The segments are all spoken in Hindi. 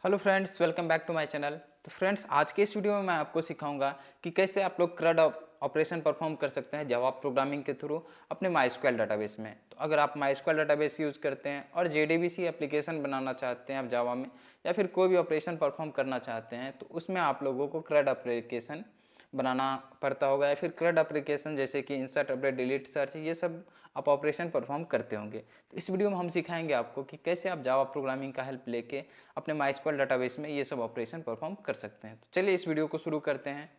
Hello friends, welcome back to my channel. तो फ्रेंड्स, आज के इस वीडियो में मैं आपको सिखाऊंगा कि कैसे आप लोग CRUD ऑपरेशन परफॉर्म कर सकते हैं जावा प्रोग्रामिंग के थ्रू अपने MySQL डाटाबेस में। तो अगर आप MySQL डाटाबेस यूज़ करते हैं और JDBC एप्लीकेशन बनाना चाहते हैं आप जावा में, या फिर कोई भी ऑपरेशन परफॉर्म करना चाहते हैं, तो उसमें आप लोगों को CRUD एप्लीकेशन बनाना पड़ता होगा, या फिर CRUD एप्लीकेशन जैसे कि इंसर्ट, अपडेट, डिलीट, सर्च, ये सब आप ऑपरेशन परफॉर्म करते होंगे। तो इस वीडियो में हम सिखाएंगे आपको कि कैसे आप जावा प्रोग्रामिंग का हेल्प लेके अपने MySQL डाटाबेस में ये सब ऑपरेशन परफॉर्म कर सकते हैं। तो चलिए इस वीडियो को शुरू करते हैं।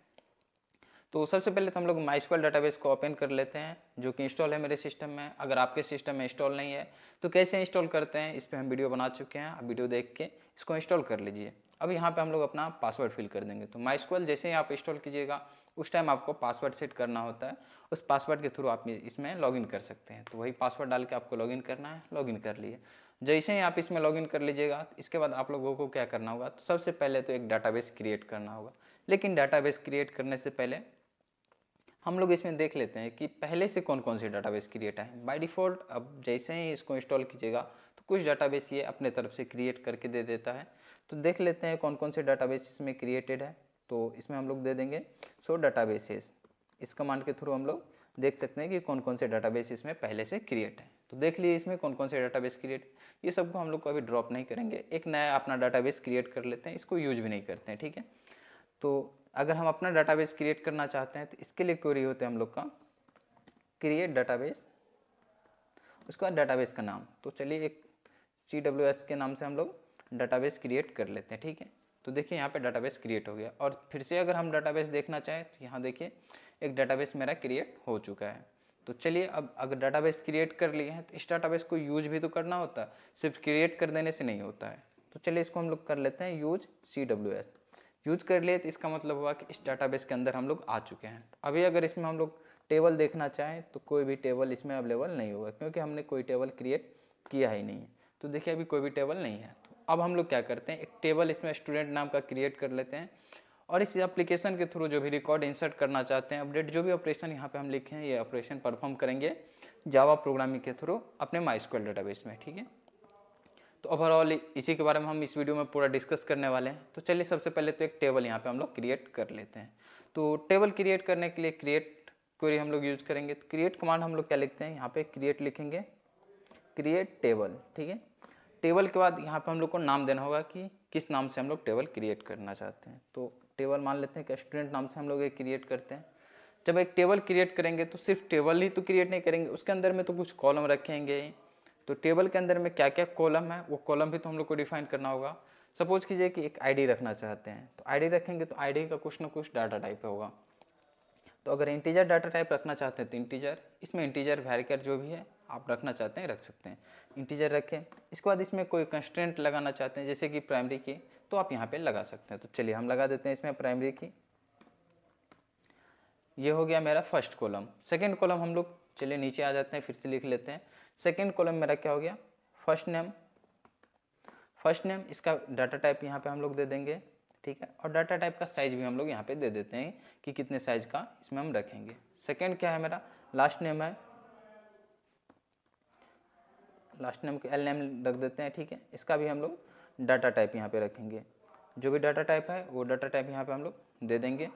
तो सबसे पहले तो हम लोग MySQL डाटाबेस को ओपन कर लेते हैं, जो कि इंस्टॉल है मेरे सिस्टम में। अगर आपके सिस्टम में इंस्टॉल नहीं है तो कैसे इंस्टॉल करते हैं, इस पर हम वीडियो बना चुके हैं। आप वीडियो देख के इसको इंस्टॉल कर लीजिए। अब यहाँ पे हम लोग अपना पासवर्ड फिल कर देंगे। तो MySQL जैसे ही आप इंस्टॉल कीजिएगा उस टाइम आपको पासवर्ड सेट करना होता है। उस पासवर्ड के थ्रू आप इसमें लॉगिन कर सकते हैं। तो वही पासवर्ड डाल के आपको लॉगिन करना है। लॉगिन कर लिए। जैसे ही आप इसमें लॉगिन कर लीजिएगा, इसके बाद आप लोगों को क्या करना होगा, तो सबसे पहले तो एक डाटाबेस क्रिएट करना होगा। लेकिन डाटाबेस क्रिएट करने से पहले हम लोग इसमें देख लेते हैं कि पहले से कौन कौन सी डाटाबेस क्रिएट है। बाय डिफ़ॉल्ट अब जैसे ही इसको इंस्टॉल कीजिएगा तो कुछ डाटाबेस ये अपने तरफ से क्रिएट करके दे देता है। तो देख लेते हैं कौन कौन से डाटाबेस इसमें क्रिएटेड है। तो इसमें हम लोग दे देंगे शो डाटाबेसेस। इस कमांड के थ्रू हम लोग देख सकते हैं कि कौन कौन से डाटाबेस इसमें पहले से क्रिएट है। तो देख लिए इसमें कौन कौन से डाटाबेस क्रिएट। ये सबको हम लोग कभी ड्रॉप नहीं करेंगे, एक नया अपना डाटाबेस क्रिएट कर लेते हैं। इसको यूज भी नहीं करते हैं, ठीक है। तो अगर हम अपना डाटाबेस क्रिएट करना चाहते हैं तो इसके लिए क्वेरी होते हैं हम लोग का क्रिएट डाटाबेस, उसके बाद डाटाबेस का नाम। तो चलिए एक CWS के नाम से हम लोग डाटाबेस क्रिएट कर लेते हैं, ठीक है। तो देखिए यहाँ पे डाटाबेस क्रिएट हो गया। और फिर से अगर हम डाटाबेस देखना चाहें तो यहाँ देखिए एक डाटाबेस मेरा क्रिएट हो चुका है। तो चलिए अब अगर डाटाबेस क्रिएट कर लिए हैं तो इस डाटाबेस को यूज भी तो करना होता है, सिर्फ क्रिएट कर देने से नहीं होता है। तो चलिए इसको हम लोग कर लेते हैं यूज CWS। यूज कर लिए तो इसका मतलब हुआ कि इस डाटाबेस के अंदर हम लोग आ चुके हैं। तो अभी अगर इसमें हम लोग टेबल देखना चाहें तो कोई भी टेबल इसमें अवेलेबल नहीं होगा, क्योंकि हमने कोई टेबल क्रिएट किया ही नहीं है। तो देखिए अभी कोई भी टेबल नहीं है। तो अब हम लोग क्या करते हैं, एक टेबल इसमें स्टूडेंट नाम का क्रिएट कर लेते हैं। और इस एप्लीकेशन के थ्रू जो भी रिकॉर्ड इंसर्ट करना चाहते हैं, अपडेट, जो भी ऑपरेशन यहाँ पे हम लिखे हैं, ये ऑपरेशन परफॉर्म करेंगे जावा प्रोग्रामिंग के थ्रू अपने MySQL डाटाबेस में, ठीक है। तो ओवरऑल इसी के बारे में हम इस वीडियो में पूरा डिस्कस करने वाले हैं। तो चलिए सबसे पहले तो एक टेबल यहाँ पे हम लोग क्रिएट कर लेते हैं। तो टेबल क्रिएट करने के लिए क्रिएट क्वेरी हम लोग यूज करेंगे। तो क्रिएट कमांड हम लोग क्या लिखते हैं, यहाँ पे क्रिएट लिखेंगे, क्रिएट टेबल, ठीक है। टेबल के बाद यहाँ पे हम लोग को नाम देना होगा कि किस नाम से हम लोग टेबल क्रिएट करना चाहते हैं। तो टेबल मान लेते हैं कि स्टूडेंट नाम से हम लोग ये क्रिएट करते हैं। जब एक टेबल क्रिएट करेंगे तो सिर्फ टेबल ही तो क्रिएट नहीं करेंगे, उसके अंदर में तो कुछ कॉलम रखेंगे। तो टेबल के अंदर में क्या क्या कॉलम है वो कॉलम भी तो हम लोग को डिफाइन करना होगा। सपोज कीजिए कि एक आईडी रखना चाहते हैं, तो आईडी रखेंगे तो आईडी का कुछ ना कुछ डाटा टाइप होगा। तो अगर इंटीजर डाटा टाइप रखना चाहते हैं तो इंटीजर, इसमें इंटीजर वैरियर जो भी है आप रखना चाहते हैं रख सकते हैं, इंटीजर रखें। इसके बाद इसमें कोई कंस्ट्रेंट लगाना चाहते हैं जैसे कि प्राइमरी की, तो आप यहाँ पे लगा सकते हैं। तो चलिए हम लगा देते हैं इसमें प्राइमरी की। ये हो गया मेरा फर्स्ट कॉलम। सेकंड कॉलम हम लोग चलिए नीचे आ जाते हैं, फिर से लिख लेते हैं। सेकंड कॉलम मेरा क्या हो गया, फर्स्ट नेम। फर्स्ट नेम इसका डाटा टाइप यहाँ पे हम लोग दे देंगे, ठीक है। और डाटा टाइप का साइज भी हम लोग यहाँ पे दे देते हैं कि कितने साइज का इसमें हम रखेंगे। सेकंड क्या है मेरा, लास्ट नेम है। लास्ट नेम को एल नेम रख देते हैं, ठीक है। इसका भी हम लोग डाटा टाइप यहाँ पे रखेंगे। जो भी डाटा टाइप है वो डाटा टाइप यहाँ पे हम लोग दे देंगे।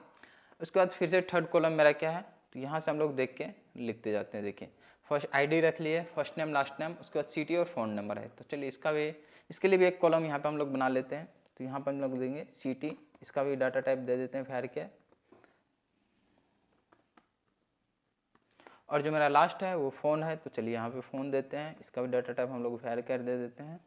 उसके बाद फिर से थर्ड कॉलम मेरा क्या है, तो यहाँ से हम लोग देख के लिखते जाते हैं। देखिए फर्स्ट आईडी रख लिए, फर्स्ट नेम, लास्ट नेम, उसके बाद सिटी और फ़ोन नंबर है। तो चलिए इसका भी, इसके लिए भी एक कॉलम यहाँ पे हम लोग बना लेते हैं। तो यहाँ पर हम लोग देंगे सिटी, इसका भी डाटा टाइप दे देते हैं फैर के। और जो मेरा लास्ट है वो फ़ोन है, तो चलिए यहाँ पे फ़ोन देते हैं, इसका भी डाटा टाइप हम लोग फैर कर दे देते हैं।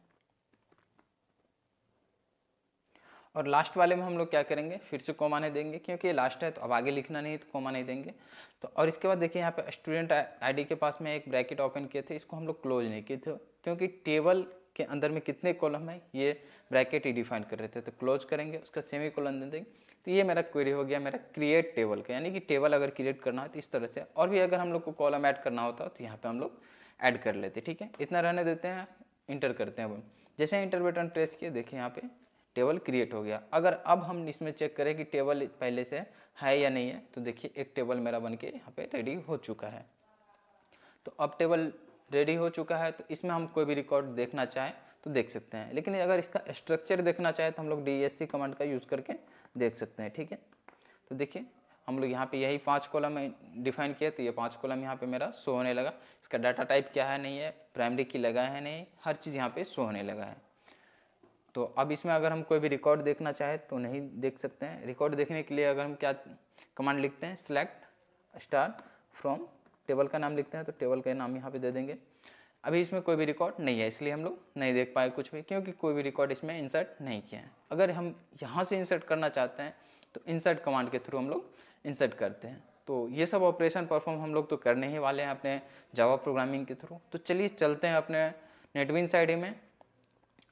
और लास्ट वाले में हम लोग क्या करेंगे, फिर से कॉमा नहीं देंगे, क्योंकि ये लास्ट है तो अब आगे लिखना नहीं है तो कॉमा नहीं देंगे। तो और इसके बाद देखिए यहाँ पे स्टूडेंट आईडी के पास में एक ब्रैकेट ओपन किए थे, इसको हम लोग क्लोज नहीं किए थे, क्योंकि टेबल के अंदर में कितने कॉलम है ये ब्रैकेट ही डिफाइन कर रहे थे। तो क्लोज करेंगे, उसका सेमी कॉलन दे देंगे। तो ये मेरा क्वेरी हो गया मेरा क्रिएट टेबल का, यानी कि टेबल अगर क्रिएट करना है तो इस तरह से। और भी अगर हम लोग को कॉलम ऐड करना होता तो यहाँ पे हम लोग ऐड कर लेते, ठीक है। इतना रहने देते हैं, इंटर करते हैं। अब जैसे इंटर बटन प्रेस किए, देखिए यहाँ पे टेबल क्रिएट हो गया। अगर अब हम इसमें चेक करें कि टेबल पहले से है या नहीं है, तो देखिए एक टेबल मेरा बन के यहाँ पे रेडी हो चुका है। तो अब टेबल रेडी हो चुका है। तो इसमें हम कोई भी रिकॉर्ड देखना चाहें तो देख सकते हैं, लेकिन अगर इसका स्ट्रक्चर देखना चाहे तो हम लोग DSC कमांड का यूज़ करके देख सकते हैं। ठीक है, तो देखिए हम लोग यहाँ पे यही 5 कॉलम डिफाइन किए, तो ये 5 कॉलम यहाँ पे मेरा शो होने लगा। इसका डाटा टाइप क्या है, नहीं है, प्राइमरी की लगा है नहीं, हर चीज़ यहाँ पे शो होने लगा है। तो अब इसमें अगर हम कोई भी रिकॉर्ड देखना चाहे तो नहीं देख सकते हैं। रिकॉर्ड देखने के लिए अगर हम क्या कमांड लिखते हैं, सेलेक्ट स्टार फ्रॉम टेबल का नाम लिखते हैं, तो टेबल का नाम यहाँ पे दे देंगे। अभी इसमें कोई भी रिकॉर्ड नहीं है, इसलिए हम लोग नहीं देख पाए कुछ भी, क्योंकि कोई भी रिकॉर्ड इसमें इंसर्ट नहीं किया है। अगर हम यहाँ से इंसर्ट करना चाहते हैं तो इंसर्ट कमांड के थ्रू हम लोग इंसर्ट करते हैं। तो ये सब ऑपरेशन परफॉर्म हम लोग तो करने ही वाले हैं अपने जावा प्रोग्रामिंग के थ्रू। तो चलिए चलते हैं अपने नेटबीन्स आईडी में,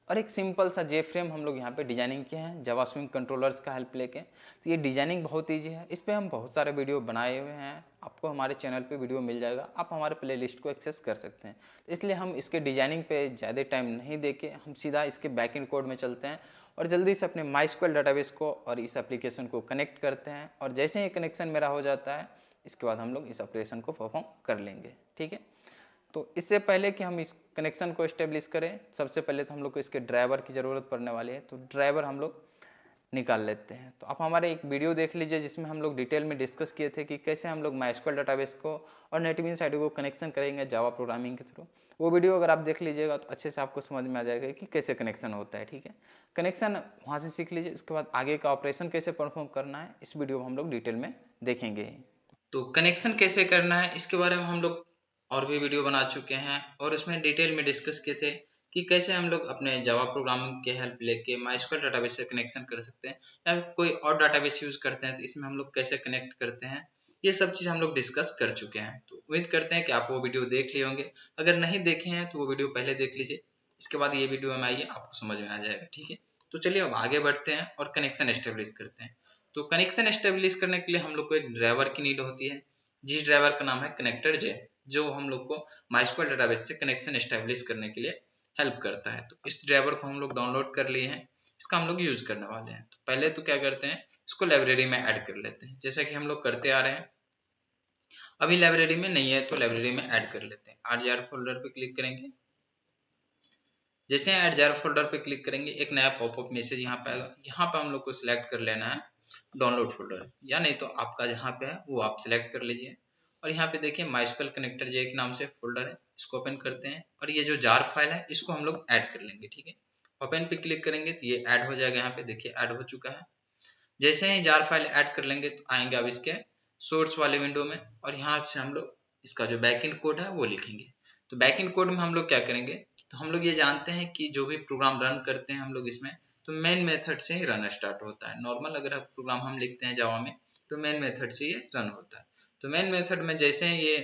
और एक सिंपल सा जे फ्रेम हम लोग यहाँ पे डिजाइनिंग किए हैं जावा स्विंग कंट्रोलर्स का हेल्प लेके। तो ये डिजाइनिंग बहुत ईजी है, इस पर हम बहुत सारे वीडियो बनाए हुए हैं, आपको हमारे चैनल पे वीडियो मिल जाएगा, आप हमारे प्लेलिस्ट को एक्सेस कर सकते हैं। तो इसलिए हम इसके डिजाइनिंग पे ज़्यादा टाइम नहीं देके हम सीधा इसके बैकएंड कोड में चलते हैं और जल्दी से अपने माईस्क्वेल डाटाबेस को और इस एप्लीकेशन को कनेक्ट करते हैं। और जैसे ही कनेक्शन मेरा हो जाता है, इसके बाद हम लोग इस ऑपरेशन को परफॉर्म कर लेंगे। ठीक है, तो इससे पहले कि हम इस कनेक्शन को इस्टेब्लिश करें, सबसे पहले तो हम लोग को इसके ड्राइवर की ज़रूरत पड़ने वाली है। तो ड्राइवर हम लोग निकाल लेते हैं। तो आप हमारे एक वीडियो देख लीजिए जिसमें हम लोग डिटेल में डिस्कस किए थे कि कैसे हम लोग माईस्क्वेल डाटाबेस को और नेटबीन्स आईडी को कनेक्शन करेंगे जावा प्रोग्रामिंग के थ्रू। वो वीडियो अगर आप देख लीजिएगा तो अच्छे से आपको समझ में आ जाएगा कि कैसे कनेक्शन होता है। ठीक है, कनेक्शन वहाँ से सीख लीजिए, इसके बाद आगे का ऑपरेशन कैसे परफॉर्म करना है इस वीडियो में हम लोग डिटेल में देखेंगे। तो कनेक्शन कैसे करना है इसके बारे में हम लोग और भी वीडियो बना चुके हैं और उसमें डिटेल में डिस्कस किए थे कि कैसे हम लोग अपने जावा प्रोग्रामिंग के हेल्प लेके माईस्क्वेल डाटाबेस से कनेक्शन कर सकते हैं, या कोई और डाटाबेस यूज करते हैं तो इसमें हम लोग कैसे कनेक्ट करते हैं। ये सब चीज़ हम लोग डिस्कस कर चुके हैं। तो उम्मीद करते हैं कि आप वो वीडियो देख लिए होंगे। अगर नहीं देखे हैं तो वो वीडियो पहले देख लीजिए, इसके बाद ये वीडियो में आइए, आपको समझ में आ जाएगा। ठीक है, तो चलिए अब आगे बढ़ते हैं और कनेक्शन एस्टेब्लिश करते हैं। तो कनेक्शन एस्टेब्लिश करने के लिए हम लोग को एक ड्राइवर की नीड होती है, जिस ड्राइवर का नाम है कनेक्टर जे, जो हम लोग को माईस्क्वेल डाटाबेस से कनेक्शन एस्टेब्लिश करने के लिए हेल्प करता है। तो इस ड्राइवर को हम लोग डाउनलोड कर लिए हैं, इसका हम लोग यूज करने वाले हैं। तो पहले तो क्या करते हैं, इसको लाइब्रेरी में ऐड कर लेते हैं, जैसा कि हम लोग करते आ रहे हैं। अभी लाइब्रेरी में नहीं है तो लाइब्रेरी में ऐड कर लेते हैं। आर फोल्डर पे क्लिक करेंगे, जैसे ऐड जार फोल्डर पे क्लिक करेंगे एक नया पॉपअप मैसेज यहाँ पे आएगा। यहाँ पे हम लोग को सिलेक्ट कर लेना है डाउनलोड फोल्डर, या नहीं तो आपका जहाँ पे है वो आप सिलेक्ट कर लीजिए। और यहाँ पे देखिए माईस्क्वेल कनेक्टर जे के नाम से फोल्डर है, इसको ओपन करते हैं और ये जो जार फाइल है इसको हम लोग ऐड कर लेंगे। ठीक है, ओपन पे क्लिक करेंगे तो ये ऐड हो जाएगा। यहाँ पे देखिए ऐड हो चुका है। जैसे ही जार फाइल ऐड कर लेंगे तो आएंगे अब इसके सोर्स वाले विंडो में, और यहाँ से हम लोग इसका जो बैकएंड कोड है वो लिखेंगे। तो बैकएंड कोड में हम लोग क्या करेंगे, तो हम लोग ये जानते हैं कि जो भी प्रोग्राम रन करते हैं हम लोग इसमें, तो मेन मेथड से ही रन स्टार्ट होता है। नॉर्मल अगर प्रोग्राम हम लिखते हैं जावा में तो मेन मेथड से ये रन होता है। तो मेन मेथड में जैसे ये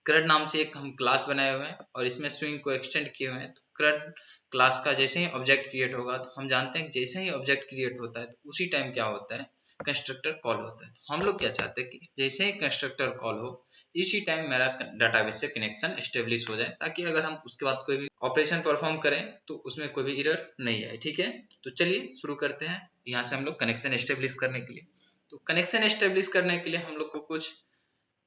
क्रड नाम से एक हम क्लास बनाए हुए हैं और इसमें स्विंग को एक्सटेंड किए हुए हैं। तो क्रड क्लास का जैसे ही ऑब्जेक्ट क्रिएट होगा तो हम जानते हैं कि जैसे ही ऑब्जेक्ट क्रिएट होता है तो उसी टाइम क्या होता है, कंस्ट्रक्टर कॉल होता है। तो हम लोग क्या चाहते हैं कि जैसे ही कंस्ट्रक्टर कॉल हो इसी टाइम मेरा डाटाबेस से कनेक्शन एस्टेब्लिश हो जाए, ताकि अगर हम उसके बाद कोई भी ऑपरेशन परफॉर्म करें तो उसमें कोई भी एरर नहीं आए। ठीक है, तो चलिए शुरू करते हैं यहाँ से हम लोग कनेक्शन एस्टेब्लिश करने के लिए। तो कनेक्शन एस्टेब्लिश करने के लिए हम लोग को कुछ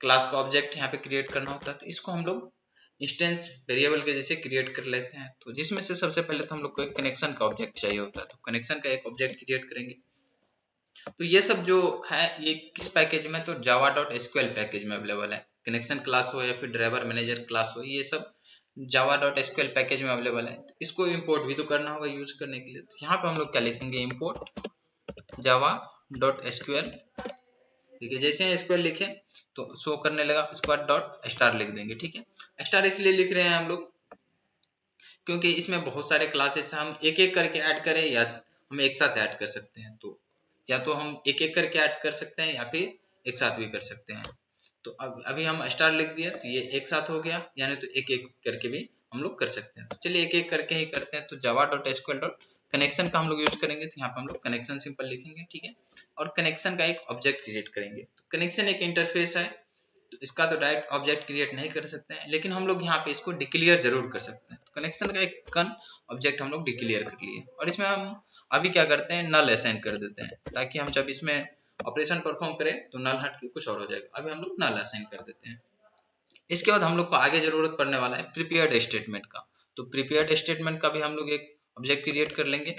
क्लास का ऑब्जेक्ट यहाँ पे क्रिएट करना होता है। तो इसको हम लोग इंस्टेंस वेरिएबल के जैसे क्रिएट कर लेते हैं। तो जिसमें से सबसे पहले तो हम लोग को एक कनेक्शन का ऑब्जेक्ट चाहिए होता है, तो कनेक्शन का एक ऑब्जेक्ट क्रिएट करेंगे। तो ये सब जो है ये किस पैकेज में, तो java.sql पैकेज में अवेलेबल है। कनेक्शन क्लास हो या फिर ड्राइवर मैनेजर क्लास हो, ये सब java.sql पैकेज में अवेलेबल है। तो इसको इंपोर्ट भी तो करना होगा यूज करने के लिए। तो यहाँ पे हम लोग क्या लिखेंगे, इंपोर्ट java.sql। ठीक है, जैसे एसक्यूएल लिखे तो शो करने लगा, उसके बाद डॉट स्टार लिख देंगे। ठीक है, स्टार इसलिए लिख रहे हैं हम लोग क्योंकि इसमें बहुत सारे क्लासेस हम एक एक करके ऐड करें या हम एक साथ ऐड कर सकते हैं। तो या तो हम एक एक करके ऐड कर सकते हैं या फिर एक साथ भी कर सकते हैं। तो अब अभी हम स्टार लिख दिया तो ये एक साथ हो गया, यानी तो एक एक करके भी हम लोग कर सकते हैं। तो चलिए एक एक करके ही करते हैं। तो java.sql कनेक्शन का हम लोग यूज करेंगे, तो यहाँ पे हम लोग कनेक्शन सिंपल लिखेंगे। ठीक है, और कनेक्शन का एक ऑब्जेक्ट क्रिएट करेंगे। तो कनेक्शन एक इंटरफेस है, तो इसका तो डायरेक्ट ऑब्जेक्ट क्रिएट नहीं कर सकते हैं, लेकिन हम लोग यहाँ पे इसको डिक्लेयर जरूर कर सकते हैं। तो कनेक्शन का एक कन ऑब्जेक्ट हम लोग डिक्लेयर कर लिए, और इसमें हम अभी क्या करते हैं, नल असाइन कर देते हैं, ताकि हम जब इसमें ऑपरेशन परफॉर्म करें तो नल हट के कुछ और हो जाएगा। अभी हम लोग नल असाइन कर देते हैं। इसके बाद हम लोग को आगे जरूरत पड़ने वाला है प्रिपेयर्ड स्टेटमेंट का। तो प्रिपेयर्ड स्टेटमेंट का भी हम लोग एक ऑब्जेक्ट क्रिएट कर लेंगे।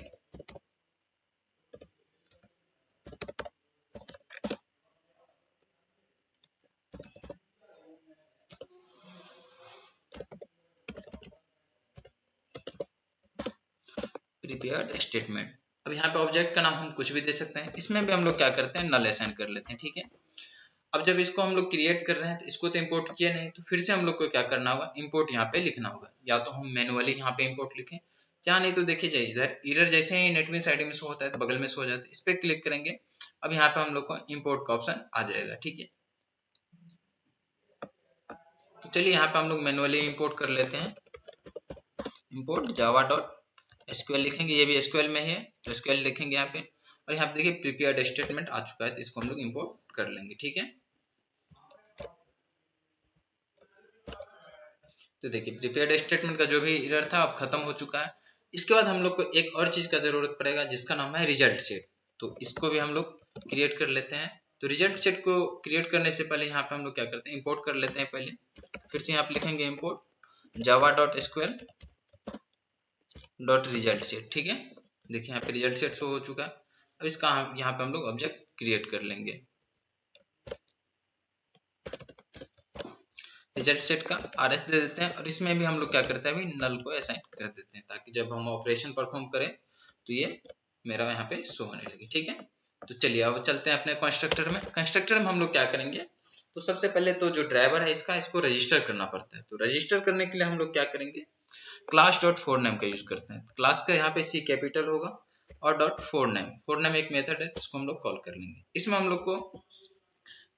Prepared statement. अब यहाँ पे ऑब्जेक्ट का नाम हम कुछ भी दे सकते हैं। इसमें भी हम लोग क्या करते हैं, नल असाइन कर लेते हैं, ठीक है। अब जब इसको हम लोग क्रिएट कर रहे हैं तो इसको तो इंपोर्ट किया नहीं, तो फिर से हम लोग को क्या करना होगा, इंपोर्ट यहाँ पे लिखना होगा। या तो हम मैनुअली यहाँ पे इंपोर्ट लिखें, या नहीं तो देखिए जाइए इधर एरर जैसे ही नेटबीन्स आईडी में शो होता है तो बगल में शो हो जाता है, इस पर क्लिक करेंगे। अब यहाँ पे हम लोग को इंपोर्ट का ऑप्शन आ जाएगा, ठीक है। तो चलिए यहाँ पे हम लोग मैनुअली इंपोर्ट कर लेते हैं। इंपोर्ट जावा डॉट एसक्यूएल लिखेंगे, ये भी एसक्यूएल में ही है तो एसक्यूएल लिखेंगे यहाँ पे। और यहाँ पे देखिए प्रिपेयर्ड स्टेटमेंट आ चुका है, तो इसको हम लोग इंपोर्ट कर लेंगे, ठीक है। तो देखिए प्रिपेयर्ड स्टेटमेंट का जो भी एरर था अब खत्म हो चुका है। इसके बाद हम लोग को एक और चीज का जरूरत पड़ेगा जिसका नाम है रिजल्ट सेट। तो इसको भी हम लोग क्रिएट कर लेते हैं। तो रिजल्ट सेट को क्रिएट करने से पहले यहाँ पे हम लोग क्या करते हैं, इंपोर्ट कर लेते हैं पहले। फिर से यहाँ पे लिखेंगे import Java dot SQL dot result set, ठीक है। देखिए यहाँ पे रिजल्ट सेट शो हो चुका है। अब इसका यहाँ पे हम लोग ऑब्जेक्ट क्रिएट कर लेंगे। रिजल्ट सेट का RS दे देते हैं और इसमें भी हम लोग क्या करते हैं, अभी नल को असाइन कर देते हैं ताकि जब हम ऑपरेशन परफॉर्म करें तो ये मेरा यहाँ पे शो होने लगे, ठीक है। तो चलिए अब चलते हैं अपने कंस्ट्रक्टर में। कंस्ट्रक्टर में हम लोग क्या करेंगे, तो सबसे पहले तो जो ड्राइवर है इसको रजिस्टर करना पड़ता है। तो रजिस्टर करने के लिए हम लोग क्या करेंगे, क्लास डॉट फोर नेम का यूज करते हैं। क्लास का यहाँ पे C कैपिटल होगा और डॉट फोर नेम एक मेथड है, इसको हम लोग कॉल कर लेंगे। इसमें हम लोग को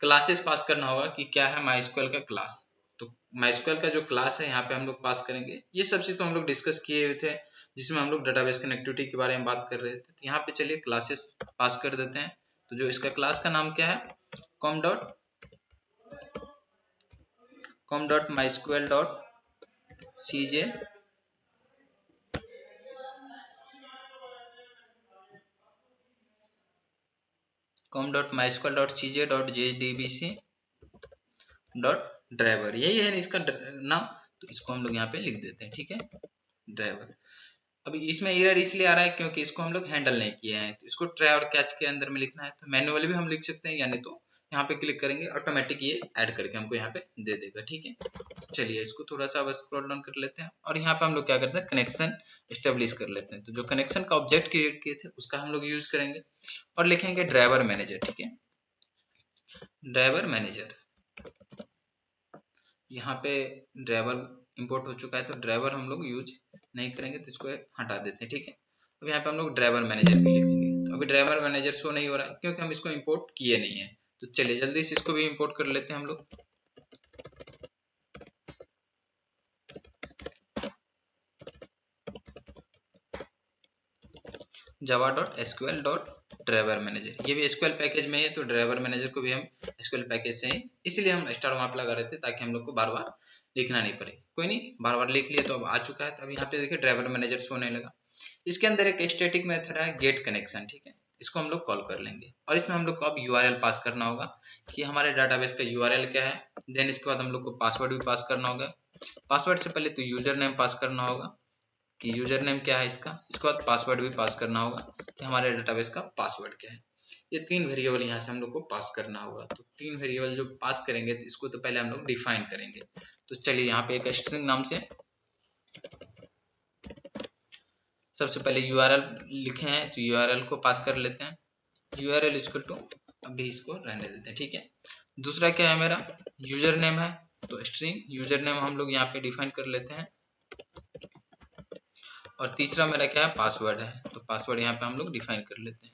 क्लासेस पास करना होगा कि क्या है माइस्क्वेल का क्लास। तो माइस्क्वेल का जो क्लास है यहाँ पे हम लोग पास करेंगे। ये सब चीज तो हम लोग डिस्कस किए हुए थे जिसमें हम लोग डेटाबेस कनेक्टिविटी के बारे में बात कर रहे थे। तो यहाँ पे चलिए क्लासेस पास कर देते हैं। तो जो इसका क्लास का नाम क्या है, com dot MySQL dot CJ com.mysql.cj.jdbc dot driver, यही है इसका नाम। तो इसको हम लोग यहाँ पे लिख देते हैं, ठीक है, ड्राइवर। अभी इसमें एरर इसलिए आ रहा है क्योंकि इसको हम लोग हैंडल नहीं किए हैं। तो इसको ट्राई और कैच के अंदर में लिखना है। तो मैनुअली भी हम लिख सकते हैं, यानी तो यहाँ पे क्लिक करेंगे ऑटोमेटिक ये ऐड करके हमको यहाँ पे दे देगा, ठीक है। चलिए इसको थोड़ा सा बस स्क्रॉल डाउन कर लेते हैं और यहाँ पे हम लोग क्या करते हैं, कनेक्शन एस्टेब्लिश कर लेते हैं। तो जो कनेक्शन का ऑब्जेक्ट क्रिएट किए थे उसका हम लोग यूज करेंगे और लिखेंगे ड्राइवर मैनेजर, ठीक है, ड्राइवर मैनेजर। यहाँ पे ड्राइवर इंपोर्ट हो चुका है तो ड्राइवर हम लोग यूज नहीं करेंगे, तो इसको हटा देते हैं, ठीक है। अब यहाँ पे हम लोग ड्राइवर मैनेजर भी लिखेंगे। तो अभी ड्राइवर मैनेजर शो नहीं हो रहा है क्योंकि हम इसको इंपोर्ट किए नहीं है। तो चलिए जल्दी से इसको भी इंपोर्ट कर लेते हैं हम लोग। Java dot SQL dot driver manager, ये भी एसक्यूएल पैकेज में है। तो ड्राइवर मैनेजर को भी हम एसक्यूएल पैकेज से ही, इसलिए हम स्टार वहां पे लगा रहे थे ताकि हम लोग को बार बार लिखना नहीं पड़े। कोई नहीं, बार बार लिख लिए तो अब आ चुका है। तो अब यहाँ पे देखिए ड्राइवर मैनेजर शो नहीं लगा। इसके अंदर एक स्टैटिक मेथड है गेट कनेक्शन, ठीक है, इसको हम लोग कॉल कर लेंगे और इसमें हम लोग को अब URL पास करना होगा कि हमारे डाटाबेस का URL क्या है। देन इसके बाद हम लोग को पासवर्ड भी पास करना होगा। पासवर्ड से पहले तो यूजर नेम पास करना होगा कि यूजर नेम क्या है इसका। इसके बाद पासवर्ड भी पास करना होगा कि हमारे डेटाबेस का पासवर्ड क्या है। ये तीन वेरिएबल यहाँ से हम लोग को पास करना होगा। तो तीन वेरिएबल जो पास करेंगे तो इसको तो पहले हम लोग डिफाइन करेंगे। तो चलिए यहाँ पे एक स्ट्रिंग नाम से सबसे पहले URL लिखे हैं तो URL को पास कर लेते हैं। URL इक्वल टू, अभी इसको रहने देते हैं, ठीक है। दूसरा क्या है मेरा, यूजर नेम है, तो स्ट्रिंग यूजर नेम हम लोग यहाँ पे डिफाइन कर लेते हैं। और तीसरा मेरा क्या है, पासवर्ड है, तो पासवर्ड यहाँ पे हम लोग डिफाइन कर लेते हैं,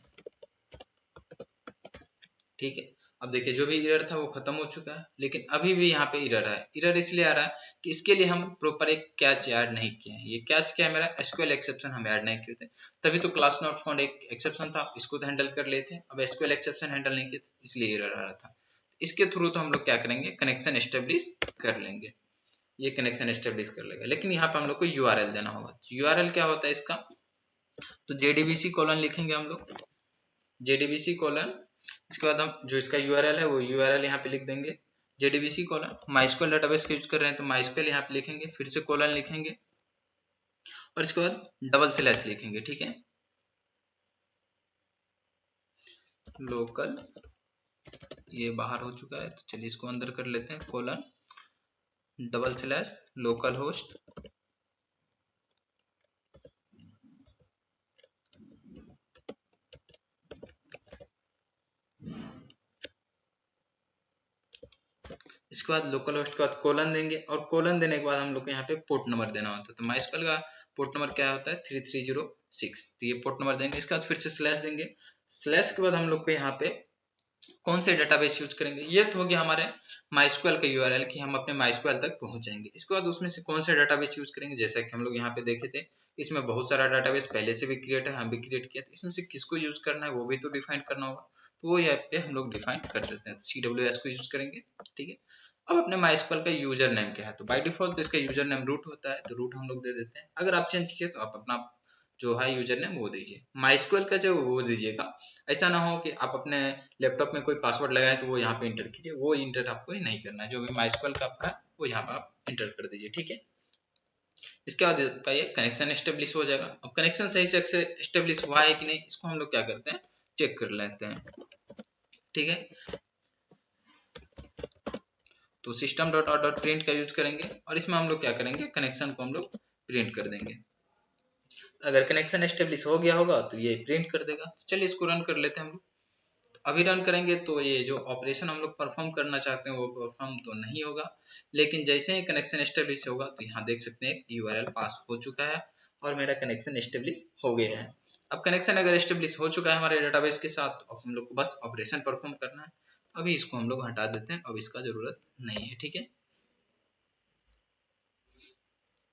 ठीक है। अब देखिए जो भी एरर था वो खत्म हो चुका है, लेकिन अभी भी यहाँ पे एरर है। एरर इसलिए आ रहा है कि इसके लिए हम प्रॉपर एक कैच ऐड नहीं किए हैं। ये कैच क्या है, मेरा एसक्यूएल एक्सेप्शन हम ऐड नहीं किए थे, तभी तो क्लास नॉट फाउंड एक एक्सेप्शन था, इसको तो हैंडल कर लेते हैं। अब एसक्यूएल एक्सेप्शन हैंडल नहीं किए थे इसलिए एरर आ रहा था। इसके थ्रू तो हम लोग क्या करेंगे, कनेक्शन एस्टेब्लिश कर लेंगे। ये कनेक्शन एस्टेब्लिश कर लेगा, लेकिन यहाँ पे हम लोग को URL देना होगा। URL क्या होता है इसका, तो JDBC कॉलन लिखेंगे हम लोग, JDBC कॉलन। इसके बाद हम जो इसका URL है वो URL यहाँ पे लिख देंगे। JDBC कॉलन MySQL डेटाबेस का यूज कर रहे हैं तो MySQL यहाँ पे लिखेंगे, फिर से कॉलन लिखेंगे और इसके बाद डबल स्लैश लिखेंगे। ठीक है, लोकल, ये बाहर हो चुका है तो चलिए इसको अंदर कर लेते हैं, colon double slash local host इसके बाद लोकल होस्ट के बाद कोलन देंगे और कोलन देने के बाद हम लोग को यहाँ पे पोर्ट नंबर देना होता है। तो MySQL का पोर्ट नंबर क्या होता है 3306, तो ये पोर्ट नंबर देंगे। इसके बाद फिर से स्लैश देंगे। स्लैश के बाद हम लोग को यहाँ पे कौन से डेटाबेस यूज करेंगे, ये तो हो गया हमारे MySQL का URL कि हम अपने MySQL तक पहुंच जाएंगे। इसके बाद उसमें से कौन से डेटाबेस यूज करेंगे, जैसा कि हम लोग यहाँ पे देखे थे इसमें बहुत सारा डेटाबेस पहले से भी क्रिएट है, हम भी क्रिएट किया था। इसमें से किसको यूज करना है वो भी तो डिफाइन करना होगा, तो वो यहाँ पे हम लोग डिफाइन कर देते हैं, CWS को यूज करेंगे। ठीक है, अब अपने MySQL का यूजर नेम क्या है, तो बाय डिफॉल्ट तो इसका यूजर नेम रूट होता है, तो रूट हम लोग दे देते हैं। अगर आप चेंज किए तो आप अपना जो है यूजर नेम वो दीजिए, MySQL का जो वो दीजिएगा। ऐसा ना हो कि आप अपने लैपटॉप में कोई पासवर्ड लगाएं तो वो यहाँ पे इंटर कीजिए, वो इंटर आपको ही नहीं करना है, जो भी MySQL का आपका वो यहाँ पे आप इंटर कर दीजिए। ठीक है, इसके बाद आपका ये कनेक्शन एस्टेब्लिश हो जाएगा। अब कनेक्शन सही से एस्टेब्लिश हुआ है कि नहीं, इसको हम लोग क्या करते हैं चेक कर लेते हैं। ठीक है, तो system.out.print का यूज करेंगे और इसमें हम लोग क्या करेंगे कनेक्शन को हम लोग प्रिंट कर देंगे। अगर कनेक्शन एस्टेब्लिश हो गया होगा तो ये प्रिंट कर देगा। चलिए इसको रन कर लेते हैं हम लोग। अभी रन करेंगे तो ये जो ऑपरेशन हम लोग परफॉर्म करना चाहते हैं वो परफॉर्म तो नहीं होगा, लेकिन जैसे ही कनेक्शन एस्टेब्लिश होगा तो यहाँ देख सकते हैं URL पास हो चुका है और मेरा कनेक्शन एस्टेब्लिश हो गया है। अब कनेक्शन अगर एस्टेब्लिश हो चुका है हमारे डेटाबेस के साथ, तो अब हम लोग को बस ऑपरेशन परफॉर्म करना है। अभी इसको हम लोग हटा देते हैं, अब इसका जरूरत नहीं है। ठीक है,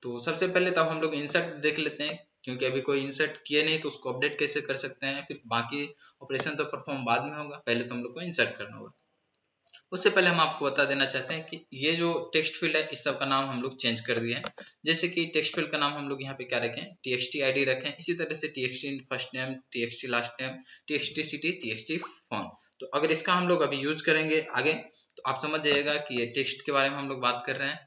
तो सबसे पहले तो अब हम लोग इंसर्ट देख लेते हैं, क्योंकि अभी कोई इंसर्ट किए नहीं तो उसको अपडेट कैसे कर सकते हैं, फिर बाकी ऑपरेशन तो परफॉर्म बाद में होगा, पहले तो हम लोग को इंसर्ट करना होगा। उससे पहले हम आपको बता देना चाहते हैं कि ये जो टेक्स्ट फील्ड है इस सब का नाम हम लोग चेंज कर दिए हैं। जैसे कि टेक्स्ट फील्ड का नाम हम लोग यहाँ पे क्या रखें TXT ID रखें, इसी तरह से TXT first name, TXT last name, TXT city, TXT phone. तो अगर इसका हम लोग अभी यूज करेंगे आगे तो आप समझ जाइएगा कि ये टेक्स्ट के बारे में हम लोग बात कर रहे हैं।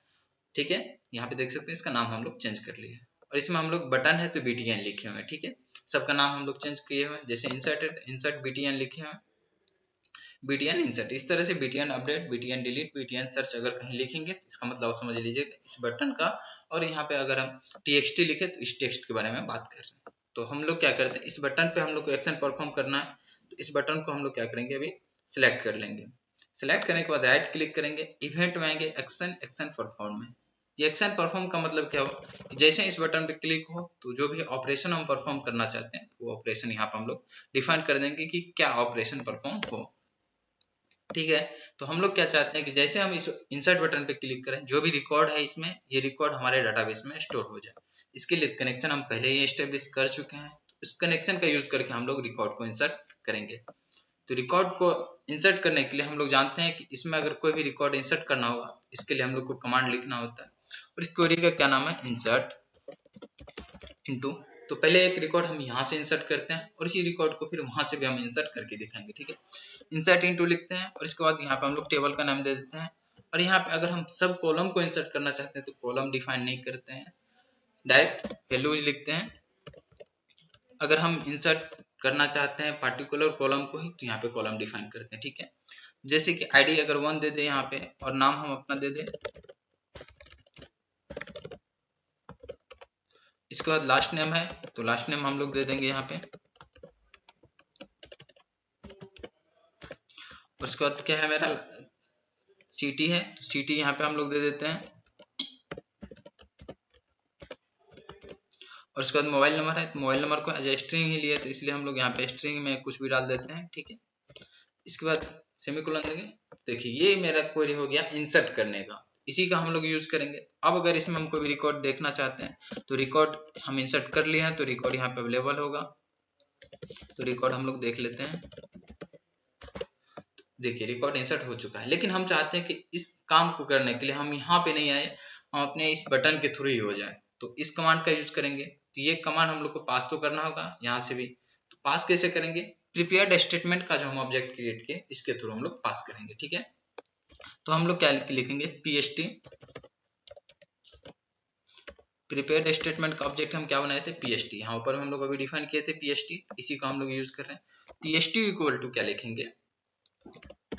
ठीक है, यहाँ पे देख सकते हैं इसका नाम हम लोग चेंज कर लिए और इसमें हम लोग बटन है तो BTN लिखे हुए हैं। ठीक है, सबका नाम हम लोग चेंज किए हुए हैं, जैसे इंसर्ट है तो इंसर्ट BTN लिखे हुए हैं, BTN इंसर्ट। इस तरह से BTN update, BTN delete, BTN search अगर कहीं लिखेंगे तो इसका मतलब समझ लीजिए इस बटन का। और यहाँ पे अगर हम TXT लिखे तो इस टेक्स्ट के बारे में बात कर रहे हैं। तो हम लोग क्या करते हैं इस बटन पे हम लोग को एक्शन परफॉर्म करना है, तो इस बटन को हम लोग क्या करेंगे अभी सिलेक्ट कर लेंगे। सिलेक्ट करने के बाद राइट क्लिक करेंगे, इवेंट में आएंगे एक्शन, एक्शन परफॉर्म में। ये एक्शन परफॉर्म का मतलब क्या हो, जैसे इस बटन पे क्लिक हो तो जो भी ऑपरेशन हम परफॉर्म करना चाहते हैं वो ऑपरेशन यहाँ पे हम लोग डिफाइन कर देंगे कि क्या ऑपरेशन परफॉर्म हो। ठीक है, तो हम लोग क्या चाहते हैं कि जैसे हम इस इंसर्ट बटन पे क्लिक करें जो भी रिकॉर्ड है इसमें ये रिकॉर्ड हमारे डाटाबेस में स्टोर हो जाए। इसके लिए कनेक्शन हम पहले ही एस्टेब्लिश कर चुके हैं, तो इस कनेक्शन का यूज करके हम लोग रिकॉर्ड को इंसर्ट करेंगे। तो रिकॉर्ड को इंसर्ट करने के लिए हम लोग जानते हैं कि इसमें अगर कोई भी रिकॉर्ड इंसर्ट करना होगा इसके लिए हम लोग को कमांड लिखना होता है और इस क्वेरी का क्या नाम है इंसर्ट इनटू। तो पहले एक रिकॉर्ड हम यहाँ से इंसर्ट करते हैं और इसी रिकॉर्ड को फिर वहां से भी हम इंसर्ट करके दिखाएंगे। ठीक है, इंसर्ट इनटू लिखते हैं और इसके बाद यहाँ पे हम लोग टेबल का नाम दे देते हैं और यहाँ पे अगर हम सब कॉलम को इंसर्ट करना चाहते हैं तो कॉलम डिफाइन नहीं करते हैं, डायरेक्ट वैल्यूज लिखते हैं। अगर हम इंसर्ट करना चाहते हैं पार्टिकुलर कॉलम को ही तो यहाँ पे कॉलम डिफाइन करते हैं। ठीक है, जैसे कि ID अगर 1 दे दे यहाँ पे और नाम हम अपना दे दे, इसके बाद लास्ट नेम है तो लास्ट नेम हम लोग दे देंगे यहाँ पे, और इसके बाद क्या है मेरा सिटी है तो सिटी यहाँ पे हम लोग दे देते हैं, और उसके बाद मोबाइल नंबर है तो मोबाइल नंबर को एज स्ट्रिंग ही लिए तो इसलिए हम लोग यहाँ पे स्ट्रिंग में कुछ भी डाल देते हैं। ठीक है, इसके बाद सेमीकोलन देंगे। देखिए ये मेरा क्वेरी हो गया इंसर्ट करने का, इसी का हम लोग यूज करेंगे। अब अगर इसमें हम कोई भी रिकॉर्ड देखना चाहते हैं तो रिकॉर्ड हम इंसर्ट कर लिए हैं तो रिकॉर्ड यहाँ पे अवेलेबल होगा, तो रिकॉर्ड हम लोग देख लेते हैं। देखिए रिकॉर्ड इंसर्ट हो चुका है, लेकिन हम चाहते हैं कि इस काम को करने के लिए हम यहाँ पे नहीं आए, हम अपने इस बटन के थ्रू ही हो जाए, तो इस कमांड का यूज करेंगे। तो ये कमांड हम लोग को पास तो करना होगा यहाँ से भी, तो पास कैसे करेंगे प्रिपेयर्ड स्टेटमेंट का जो हम ऑब्जेक्ट क्रिएट किए इसके थ्रू हम लोग पास करेंगे। ठीक है, तो हम लोग क्या लिखेंगे, पीएसटी प्रिपेयर्ड स्टेटमेंट का ऑब्जेक्ट हम क्या बनाए थे, पीएसटी। यहाँ ऊपर हम लोग अभी डिफाइन किए थे पीएसटी, इसी को हम लोग यूज कर रहे हैं। पीएसटी इक्वल टू क्या लिखेंगे,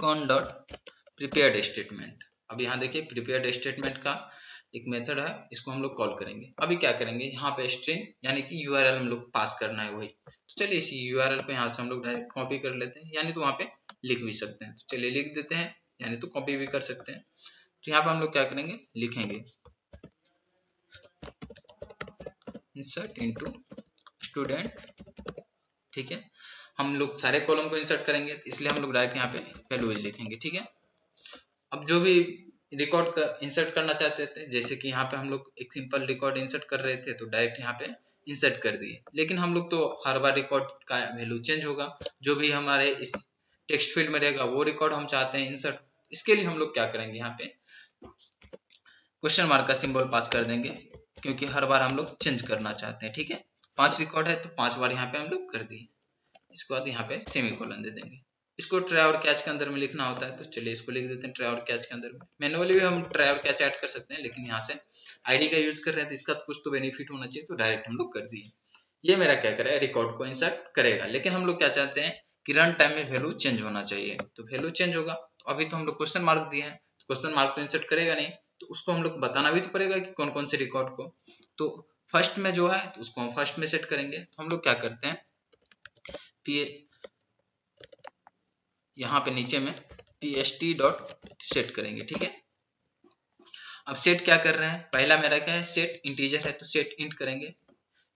कॉन डॉट प्रिपेयर्ड स्टेटमेंट। अब यहाँ देखिए प्रिपेयर्ड स्टेटमेंट का एक मेथड है, इसको हम लोग कॉल करेंगे। अभी क्या करेंगे, यहाँ पे स्ट्रिंग यानी कि यूआरएल हम लोग पास करना है वही। तो चलिए इसी यूआरएल को यहाँ से हम लोग डायरेक्ट कॉपी कर लेते हैं, यानी तो वहाँ पे लिख भी सकते हैं। तो चलिए लिख देते हैं, यानी तो कॉपी भी कर सकते हैं। तो यहाँ पे हम लोग क्या करेंगे, लिखेंगे इंसर्ट इनटू स्टूडेंट, ठीक है। हम लोग सारे कॉलम को इंसर्ट करेंगे, तो इसलिए हम लोग डायरेक्ट यहाँ पे वैल्यूज लिखेंगे, ठीक है। अब जो भी रिकॉर्ड का इंसर्ट करना चाहते थे, जैसे कि यहाँ पे हम लोग एक सिंपल रिकॉर्ड इंसर्ट कर रहे थे, तो डायरेक्ट यहाँ पे इंसर्ट कर दिए। लेकिन हम लोग तो हर बार रिकॉर्ड का वैल्यू चेंज होगा, जो भी हमारे इस टेक्स्ट फील्ड में रहेगा वो रिकॉर्ड हम चाहते हैं इंसर्ट। इसके लिए हम लोग क्या करेंगे, यहाँ पे क्वेश्चन मार्क का सिंबल पास कर देंगे, क्योंकि हर बार हम लोग चेंज करना चाहते हैं, ठीक है। 5 रिकॉर्ड है तो 5 बार यहाँ पे हम लोग कर दिए। इसके बाद यहाँ पे सेमीकोलन दे देंगे। इसको ट्राई और कैच के अंदर में लिखना होता है, तो चलिए इसको लिख देते हैं ट्राई और कैच के अंदर में। मैनुअली भी हम ट्राई और कैच ऐड कर सकते हैं, लेकिन यहाँ से आईडी का यूज कर रहे हैं तो इसका कुछ तो बेनिफिट होना चाहिए, तो डायरेक्ट हम लोग कर दिए। ये मेरा क्या करेगा, रिकॉर्ड को इंसर्ट करेगा। लेकिन हम लोग क्या चाहते हैं कि रन टाइम में वैल्यू चेंज होना चाहिए, तो वैल्यू चेंज होगा। तो अभी तो हम लोग क्वेश्चन मार्क दिए हैं, तो क्वेश्चन मार्क तो इंसर्ट करेगा नहीं, तो उसको हम लोग बताना भी तो पड़ेगा कि कौन कौन से रिकॉर्ड को। तो फर्स्ट में जो है तो उसको हम फर्स्ट में सेट करेंगे। तो हम लोग क्या करते हैं, यहाँ पे नीचे में pst डॉट सेट करेंगे, ठीक है। अब सेट क्या कर रहे हैं, पहला मेरा क्या है, सेट इंटीजर है तो सेट इंट करेंगे।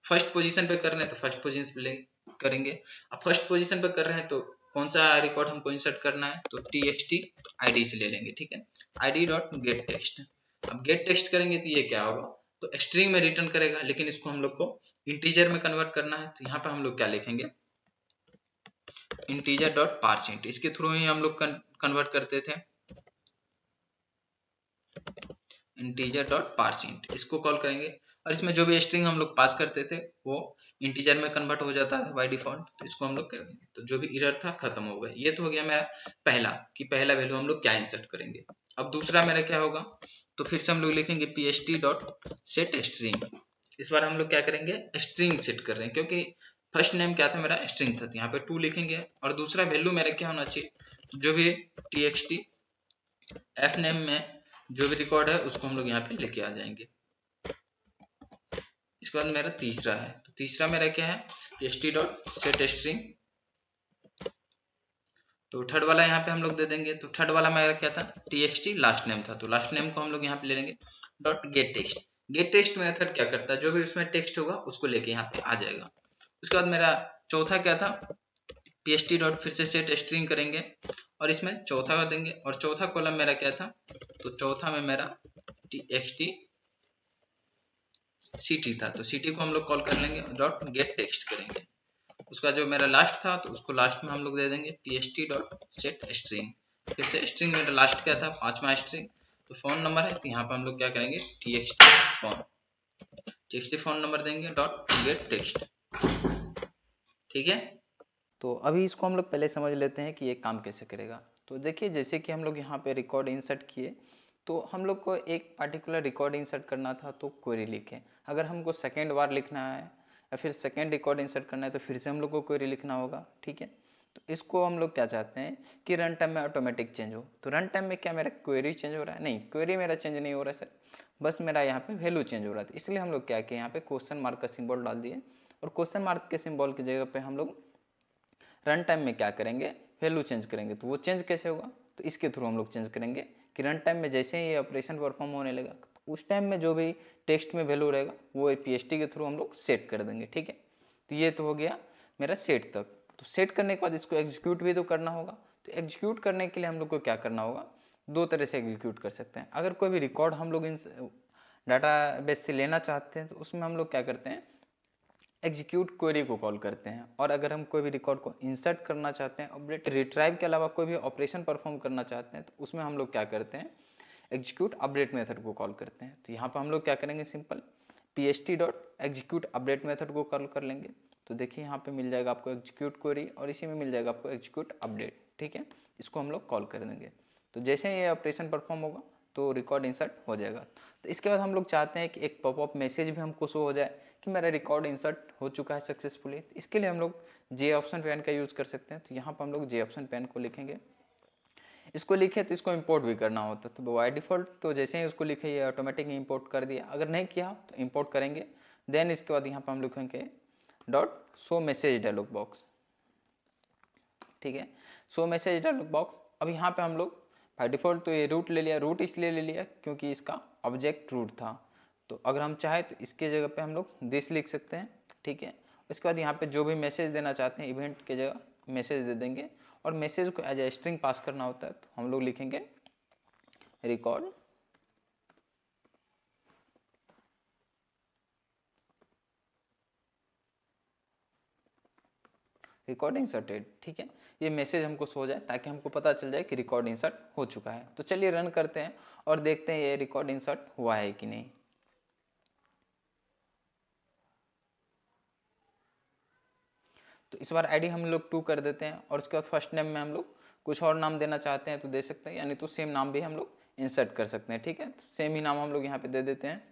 फर्स्ट पोजीशन पे कर रहे हैं तो फर्स्ट पोजीशन पे करेंगे। अब फर्स्ट पोजीशन पे कर रहे हैं तो कौन सा रिकॉर्ड हमको इंसर्ट करना है, तो txt id से ले लेंगे, ठीक है। id dot gate text. अब गेट टेक्स्ट करेंगे तो ये क्या होगा, तो स्ट्रिंग में रिटर्न करेगा, लेकिन इसको हम लोग को इंटीजर में कन्वर्ट करना है। तो यहाँ पे हम लोग क्या लिखेंगे, इंटीजर डॉट पार्सेंट। इसके थ्रू ही हम लोग कन्वर्ट करते थे, इंटीजर डॉट पार्सेंट, इसको कॉल करेंगे। और इसमें जो भी स्ट्रिंग हम लोग पास करते थे वो इंटीजर में कन्वर्ट हो जाता है बाय डिफॉल्ट, तो इसको हम लोग कर देंगे। तो जो भी एरर था खत्म हो गया। ये तो हो गया मेरा पहला, कि पहला वैल्यू हम लोग क्या इंसर्ट करेंगे। अब दूसरा मेरा क्या होगा, तो फिर से हम लोग लिखेंगे pst डॉट सेट स्ट्रिंग। इस बार हम लोग क्या करेंगे, स्ट्रिंग सेट कर रहे हैं, क्योंकि फर्स्ट नेम क्या था मेरा, स्ट्रिंग था, तो यहाँ पे 2 लिखेंगे। और दूसरा वैल्यू मेरा क्या होना चाहिए, जो भी txt एफ नेम में जो भी रिकॉर्ड है उसको हम लोग यहाँ पे लेके आ जाएंगे। इसके बाद मेरा तीसरा है, तो तीसरा मेरा क्या है, st डॉट सेट स्ट्रिंग। तो थर्ड वाला यहाँ पे हम लोग दे देंगे। तो थर्ड वाला मेरा क्या था, txt लास्ट नेम था, तो लास्ट नेम को हम लोग यहाँ पे ले लेंगे dot gate text. Gate text method क्या करता है, जो भी उसमें टेक्स्ट होगा उसको लेके यहाँ पे आ जाएगा। उसके बाद मेरा चौथा क्या था, pst डॉट फिर से सेट स्ट्रिंग करेंगे और इसमें चौथा देंगे। और चौथा कॉलम मेरा क्या था, तो चौथा में मेरा txt ct था, तो ct को हम लोग कॉल कर लेंगे, डॉट गेट टेक्स्ट करेंगे। उसका जो मेरा लास्ट था तो उसको लास्ट में हम लोग दे देंगे pst डॉट सेट स्ट्रिंग। फिर से स्ट्रिंग मेरा लास्ट क्या था, 5वां स्ट्रिंग, तो फोन नंबर है, तो यहाँ पे हम लोग क्या करेंगे, txt फोन नंबर देंगे डॉट गेट टेक्स्ट, ठीक है। तो अभी इसको हम लोग पहले समझ लेते हैं कि ये काम कैसे करेगा। तो देखिए जैसे कि हम लोग यहाँ पे रिकॉर्ड इंसर्ट किए, तो हम लोग को एक पार्टिकुलर रिकॉर्ड इंसर्ट करना था, तो क्वेरी लिखें। अगर हमको सेकेंड बार लिखना है या फिर सेकेंड रिकॉर्ड इंसर्ट करना है तो फिर से हम लोग को क्वेरी लिखना होगा, ठीक है। तो इसको हम लोग क्या चाहते हैं कि रन टाइम में ऑटोमेटिक चेंज हो। तो रन टाइम में क्या मेरा क्वेरी चेंज हो रहा है, नहीं क्वेरी मेरा चेंज नहीं हो रहा है सर, बस मेरा यहाँ पे वैल्यू चेंज हो रहा था। इसलिए हम लोग क्या किए, यहाँ पे क्वेश्चन मार्क का सिंबल डाल दिए, और क्वेश्चन मार्क के सिंबल की जगह पे हम लोग रन टाइम में क्या करेंगे, वैल्यू चेंज करेंगे। तो वो चेंज कैसे होगा, तो इसके थ्रू हम लोग चेंज करेंगे कि रन टाइम में जैसे ही ये ऑपरेशन परफॉर्म होने लगा, तो उस टाइम में जो भी टेक्स्ट में वैल्यू रहेगा वो pst के थ्रू हम लोग सेट कर देंगे, ठीक है। तो ये तो हो गया मेरा सेट तक। तो सेट करने के बाद इसको एग्जीक्यूट भी तो करना होगा। तो एग्जीक्यूट करने के लिए हम लोग को क्या करना होगा, दो तरह से एग्जीक्यूट कर सकते हैं। अगर कोई भी रिकॉर्ड हम लोग इन डाटा बेस से लेना चाहते हैं तो उसमें हम लोग क्या करते हैं, एग्जीक्यूट क्वेरी को कॉल करते हैं। और अगर हम कोई भी रिकॉर्ड को इंसर्ट करना चाहते हैं, अपडेट रिट्राइव के अलावा कोई भी ऑपरेशन परफॉर्म करना चाहते हैं, तो उसमें हम लोग क्या करते हैं, एग्जीक्यूट अपडेट मेथड को कॉल करते हैं। तो यहाँ पर हम लोग क्या करेंगे, simple pst dot execute update method को कॉल कर लेंगे। तो देखिए यहाँ पे मिल जाएगा आपको एग्जीक्यूट क्वेरी और इसी में मिल जाएगा आपको एग्जीक्यूट अपडेट, ठीक है। इसको हम लोग कॉल कर देंगे। तो जैसे ही ये ऑपरेशन परफॉर्म होगा तो रिकॉर्ड इंसर्ट हो जाएगा। तो इसके बाद हम लोग चाहते हैं कि एक पॉपअप मैसेज भी हमको शो हो जाए कि मेरा रिकॉर्ड इंसर्ट हो चुका है सक्सेसफुली। तो इसके लिए हम लोग जे ऑप्शन पेन का यूज़ कर सकते हैं। तो यहाँ पर हम लोग जे ऑप्शन पेन को लिखेंगे, इसको लिखे तो इसको इंपोर्ट भी करना होता है। तो बाय डिफ़ॉल्ट तो जैसे ही उसको लिखे ये ऑटोमेटिक इंपोर्ट कर दिया। अगर नहीं किया तो इंपोर्ट करेंगे। देन इसके बाद यहाँ पर हम लिखेंगे dot show message dialogue box, ठीक है, शो मैसेज डायलॉग बॉक्स। अब यहाँ पे हम लोग बाय डिफ़ॉल्ट तो ये रूट ले लिया, रूट इसलिए ले लिया क्योंकि इसका ऑब्जेक्ट रूट था। तो अगर हम चाहें तो इसके जगह पे हम लोग दिस लिख सकते हैं, ठीक है। उसके बाद यहाँ पे जो भी मैसेज देना चाहते हैं इवेंट के जगह मैसेज दे देंगे, और मैसेज को एज ए स्ट्रिंग पास करना होता है। तो हम लोग लिखेंगे रिकॉर्ड रिकॉर्ड इंसर्टेड, ठीक है। ये मैसेज हमको सो जाए ताकि हमको पता चल जाए कि रिकॉर्ड इंसर्ट हो चुका है। तो चलिए रन करते हैं और देखते हैं ये रिकॉर्ड इंसर्ट हुआ है कि नहीं। तो इस बार आईडी हम लोग 2 कर देते हैं, और उसके बाद फर्स्ट नेम में हम लोग कुछ और नाम देना चाहते हैं तो दे सकते हैं, यानी तो सेम नाम भी हम लोग इंसर्ट कर सकते हैं, ठीक है। तो सेम ही नाम हम लोग यहाँ पे दे देते हैं।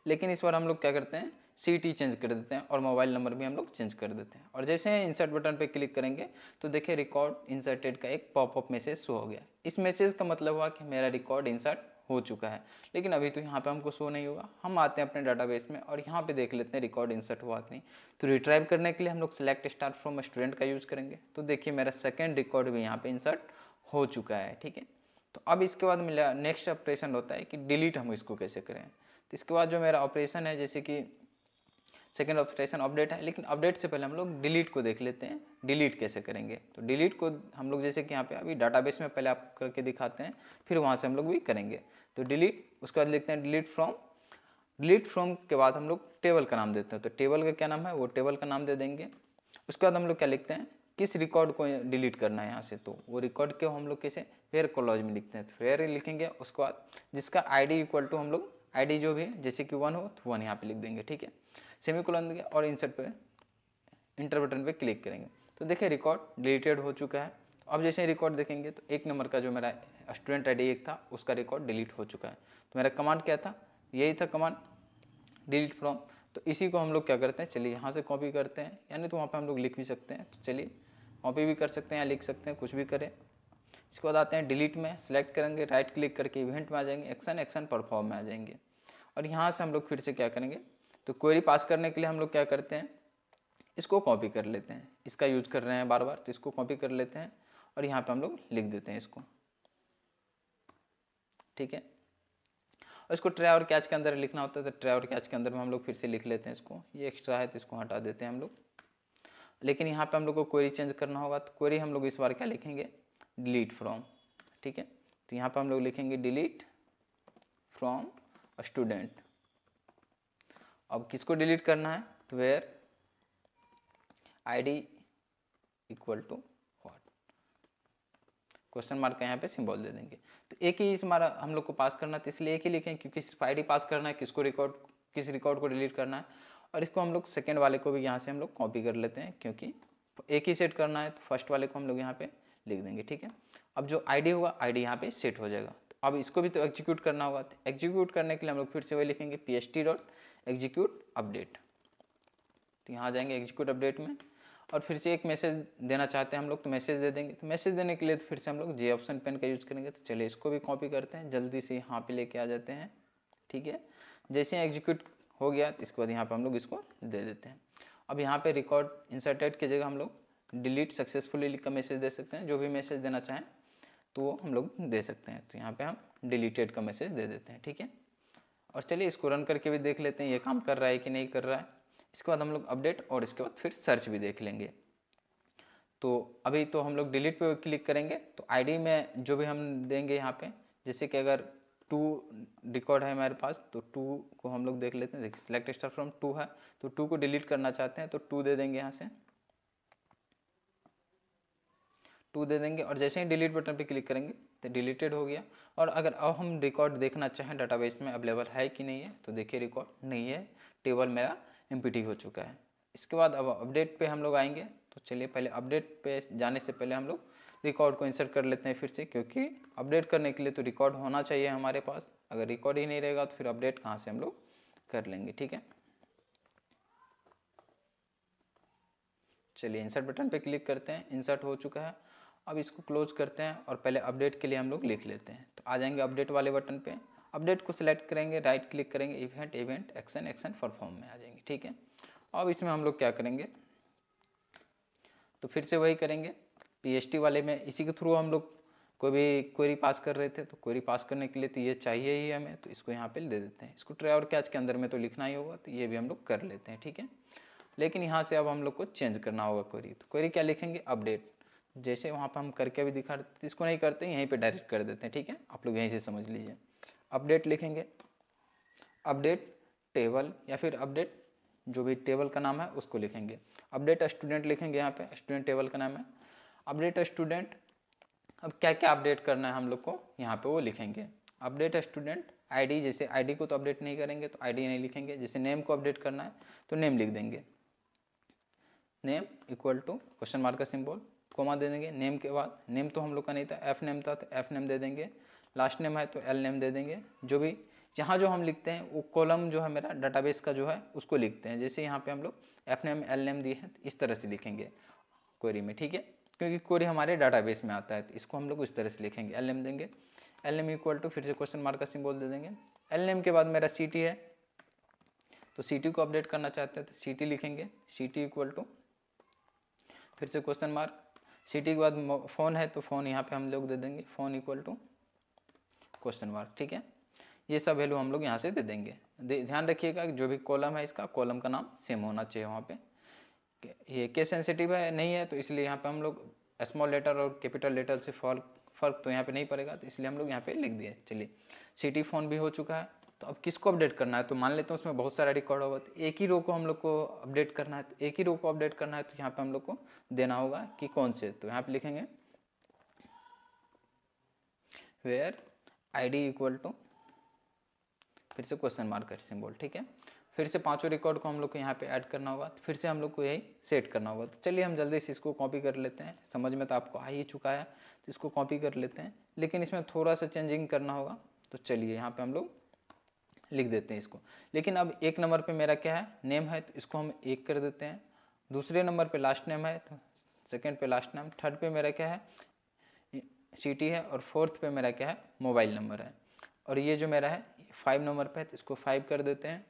लेकिन इस बार हम लोग क्या करते हैं, सीटी चेंज कर देते हैं और मोबाइल नंबर भी हम लोग चेंज कर देते हैं। और जैसे ही इंसर्ट बटन पे क्लिक करेंगे तो देखिए रिकॉर्ड इंसर्टेड का एक पॉपअप मैसेज शो हो गया। इस मैसेज का मतलब हुआ कि मेरा रिकॉर्ड इंसर्ट हो चुका है। लेकिन अभी तो यहाँ पे हमको शो नहीं होगा। हम आते हैं अपने डाटाबेस में और यहाँ पे देख लेते हैं रिकॉर्ड इंसर्ट हुआ कि नहीं। तो रिट्राइव करने के लिए हम लोग सेलेक्ट स्टार फ्रॉम स्टूडेंट का यूज़ करेंगे। तो देखिए मेरा सेकेंड रिकॉर्ड भी यहाँ पे इंसर्ट हो चुका है, ठीक है। तो अब इसके बाद मेरा नेक्स्ट ऑपरेशन होता है कि डिलीट हम इसको कैसे करें। तो इसके बाद जो मेरा ऑपरेशन है, जैसे कि सेकेंड ऑपरेशन अपडेट है, लेकिन अपडेट से पहले हम लोग डिलीट को देख लेते हैं, डिलीट कैसे करेंगे। तो डिलीट को हम लोग जैसे कि यहाँ पे अभी डाटाबेस में पहले आपको करके दिखाते हैं, फिर वहाँ से हम लोग भी करेंगे। तो डिलीट, उसके बाद लिखते हैं डिलीट फ्रॉम। डिलीट फ्रॉम के बाद हम लोग टेबल का नाम देते हैं। तो टेबल का क्या नाम है, वो टेबल का नाम दे देंगे। उसके बाद हम लोग क्या लिखते हैं, किस रिकॉर्ड को डिलीट करना है यहाँ से। तो वो रिकॉर्ड को हम लोग कैसे, वेयर क्लॉज में लिखते हैं। तो वेयर लिखेंगे, उसके बाद जिसका आईडी इक्वल टू हम लोग आईडी जो भी जैसे कि 1 हो तो 1 यहाँ पे लिख देंगे, ठीक है। सेमीकोलन देंगे और इंसर्ट पे इंटर बटन पे क्लिक करेंगे। तो देखिए रिकॉर्ड डिलीटेड हो चुका है। तो अब जैसे रिकॉर्ड देखेंगे तो 1 नंबर का जो मेरा स्टूडेंट आईडी 1 था उसका रिकॉर्ड डिलीट हो चुका है। तो मेरा कमांड क्या था, यही था कमांड डिलीट फ्रॉम। तो इसी को हम लोग क्या करते हैं, चलिए यहाँ से कॉपी करते हैं, यानी तो वहाँ पे हम लोग लिख भी सकते हैं। तो चलिए कॉपी भी कर सकते हैं या लिख सकते हैं, कुछ भी करें। इसके बाद आते हैं डिलीट में, सेलेक्ट करेंगे, राइट क्लिक करके इवेंट में आ जाएंगे, एक्शन परफॉर्म में आ जाएंगे। और यहाँ से हम लोग फिर से क्या करेंगे, तो क्वेरी पास करने के लिए हम लोग क्या करते हैं, इसको कॉपी कर लेते हैं। इसका यूज कर रहे हैं बार बार, तो इसको कॉपी कर लेते हैं और यहाँ पे हम लोग लिख देते हैं इसको, ठीक है। और इसको ट्राई और कैच के अंदर लिखना होता है, तो ट्राई और कैच के अंदर में हम लोग फिर से लिख लेते हैं इसको। ये एक्स्ट्रा है तो इसको हटा देते हैं हम लोग। लेकिन यहाँ पे हम लोग को क्वेरी चेंज करना होगा, तो क्वेरी हम लोग इस बार क्या लिखेंगे, डिलीट फ्रॉम, ठीक है। तो यहाँ पे हम लोग लिखेंगे डिलीट फ्रॉम स्टूडेंट। अब किसको डिलीट करना है, तो where ID equal to what, question mark का यहाँ पे सिंबल दे देंगे। तो एक ही इस हमारा हम लोग को पास करना था, इसलिए एक ही लिखें क्योंकि सिर्फ आईडी पास करना है, किस रिकॉर्ड को डिलीट करना है। और इसको हम लोग सेकेंड वाले को भी यहाँ से हम लोग कॉपी कर लेते हैं, क्योंकि एक ही सेट करना है। तो फर्स्ट वाले को हम लोग यहाँ पे लिख देंगे, ठीक है। अब जो आईडी होगा आईडी यहाँ पे सेट हो जाएगा। तो अब इसको भी तो एग्जीक्यूट करना होगा। तो एग्जीक्यूट करने के लिए हम लोग फिर से वही लिखेंगे pst.execute अपडेट। तो यहाँ जाएंगे एग्जीक्यूट अपडेट में, और फिर से एक मैसेज देना चाहते हैं हम लोग, तो मैसेज दे देंगे। तो मैसेज देने के लिए तो फिर से हम लोग जे ऑप्शन पेन का यूज़ करेंगे। तो चलिए इसको भी कॉपी करते हैं, जल्दी से यहाँ पे लेके आ जाते हैं, ठीक है। जैसे ही एग्जीक्यूट हो गया तो इसके बाद यहाँ पे हम लोग इसको दे देते हैं। अब यहाँ पे रिकॉर्ड इंसर्टेड की जगह हम लोग डिलीट सक्सेसफुली का मैसेज दे सकते हैं। जो भी मैसेज देना चाहें तो वो हम लोग दे सकते हैं। तो यहाँ पे हम डिलीटेड का मैसेज दे देते हैं, ठीक है। और चलिए इसको रन करके भी देख लेते हैं ये काम कर रहा है कि नहीं कर रहा है। इसके बाद हम लोग अपडेट और इसके बाद फिर सर्च भी देख लेंगे। तो अभी तो हम लोग डिलीट पे क्लिक करेंगे, तो आईडी में जो भी हम देंगे यहाँ पे, जैसे कि अगर 2 रिकॉर्ड है हमारे पास, तो 2 को हम लोग देख लेते हैं। देखिए सिलेक्ट स्टार फ्रॉम 2 है, तो 2 को डिलीट करना चाहते हैं तो 2 दे देंगे, यहाँ से 2 दे देंगे। और जैसे ही डिलीट बटन पे क्लिक करेंगे तो डिलीटेड हो गया। और अगर अब हम रिकॉर्ड देखना चाहें डाटाबेस में अवेलेबल है कि नहीं है, तो देखिए रिकॉर्ड नहीं है, टेबल मेरा एम्प्टी हो चुका है। इसके बाद अब अपडेट पे हम लोग आएंगे, तो चलिए पहले अपडेट पे जाने से पहले हम लोग रिकॉर्ड को इंसर्ट कर लेते हैं फिर से, क्योंकि अपडेट करने के लिए तो रिकॉर्ड होना चाहिए हमारे पास। अगर रिकॉर्ड ही नहीं रहेगा तो फिर अपडेट कहाँ से हम लोग कर लेंगे। ठीक है, चलिए इंसर्ट बटन पे क्लिक करते हैं, इंसर्ट हो चुका है। अब इसको क्लोज करते हैं और पहले अपडेट के लिए हम लोग लिख लेते हैं। तो आ जाएंगे अपडेट वाले बटन पे, अपडेट को सिलेक्ट करेंगे, राइट क्लिक करेंगे, event event action action perform में आ जाएंगे। ठीक है, अब इसमें हम लोग क्या करेंगे, तो फिर से वही करेंगे PHT वाले में, इसी के थ्रू हम लोग कोई भी क्वेरी पास कर रहे थे। तो क्वेरी पास करने के लिए तो ये चाहिए ही हमें, तो इसको यहाँ पे दे देते हैं। इसको ट्राई और कैच के अंदर में तो लिखना ही होगा, तो ये भी हम लोग कर लेते हैं। ठीक है, लेकिन यहाँ से अब हम लोग को चेंज करना होगा क्वेरी। तो क्वेरी क्या लिखेंगे, अपडेट, जैसे वहाँ पर हम करके भी दिखा रहे थे, इसको नहीं करते यहीं पर डायरेक्ट कर देते हैं। ठीक है, आप लोग यहीं से समझ लीजिए। अपडेट लिखेंगे, अपडेट टेबल या फिर अपडेट जो भी टेबल का नाम है उसको लिखेंगे। अपडेट स्टूडेंट लिखेंगे, यहाँ पे स्टूडेंट टेबल का नाम है अपडेट स्टूडेंट। अब क्या क्या अपडेट करना है हम लोग को यहाँ पे वो लिखेंगे। अपडेट स्टूडेंट आईडी, जैसे आईडी को तो अपडेट नहीं करेंगे तो आईडी नहीं लिखेंगे। जैसे नेम को अपडेट करना है तो नेम लिख देंगे, name equal to question mark का सिंबल, कोमा दे देंगे। नेम के बाद नेम तो हम लोग का नहीं था, एफ नेम था, तो एफ नेम दे देंगे। लास्ट नेम है तो एल नेम दे देंगे। जो भी जहाँ जो हम लिखते हैं वो कॉलम जो है मेरा डाटाबेस का जो है उसको लिखते हैं। जैसे यहाँ पे हम लोग एफ नेम एल नेम दिए हैं, तो इस तरह से लिखेंगे क्वेरी में। ठीक है, क्योंकि क्वेरी हमारे डाटाबेस में आता है, तो इसको हम लोग इस तरह से लिखेंगे। एल नेम देंगे, एल नेम इक्वल टू फिर से क्वेश्चन मार्क का सिंबल दे देंगे। एल नेम के बाद मेरा सी टी है, तो सी टी को अपडेट करना चाहते हैं तो सी टी लिखेंगे, सी टी इक्वल टू फिर से क्वेश्चन मार्क। सी टी के बाद फ़ोन है तो फ़ोन यहाँ पे हम लोग दे देंगे, phone equal to question mark. ठीक है, ये सब वैल्यू हम लोग यहाँ से दे देंगे। ध्यान रखिएगा कि जो भी कॉलम है इसका कॉलम का नाम सेम होना चाहिए वहाँ पे। ये केस सेंसिटिव है नहीं है, तो इसलिए यहाँ पे हम लोग स्मॉल लेटर और कैपिटल लेटर से फ़र्क तो यहाँ पे नहीं पड़ेगा, तो इसलिए हम लोग यहाँ पे लिख दिए। चलिए सिटी फ़ोन भी हो चुका है। तो अब किसको अपडेट करना है, तो मान लेते हैं उसमें बहुत सारा रिकॉर्ड होगा, तो एक ही रो को हम लोग को अपडेट करना है। तो एक ही रो को अपडेट करना है तो यहाँ पे हम लोग को देना होगा कि कौन से, तो यहाँ पे लिखेंगे वेयर आईडी इक्वल टू फिर से क्वेश्चन मार्क का सिंबल। ठीक है, फिर से पांचों रिकॉर्ड को हम लोग को यहाँ पे ऐड करना होगा, तो फिर से हम लोग को यही सेट करना होगा। तो चलिए हम जल्दी से इसको कॉपी कर लेते हैं, समझ में तो आपको आ ही चुका है, तो इसको कॉपी कर लेते हैं, लेकिन इसमें थोड़ा सा चेंजिंग करना होगा। तो चलिए यहाँ पे हम लोग लिख देते हैं इसको। लेकिन अब एक नंबर पे मेरा क्या है, नेम है, तो इसको हम एक कर देते हैं। दूसरे नंबर पे लास्ट नेम है तो सेकंड पे लास्ट नेम। थर्ड पे मेरा क्या है, सिटी है, और फोर्थ पे मेरा क्या है, मोबाइल नंबर है। और ये जो मेरा है 5 नंबर पे है, तो इसको 5 कर देते हैं।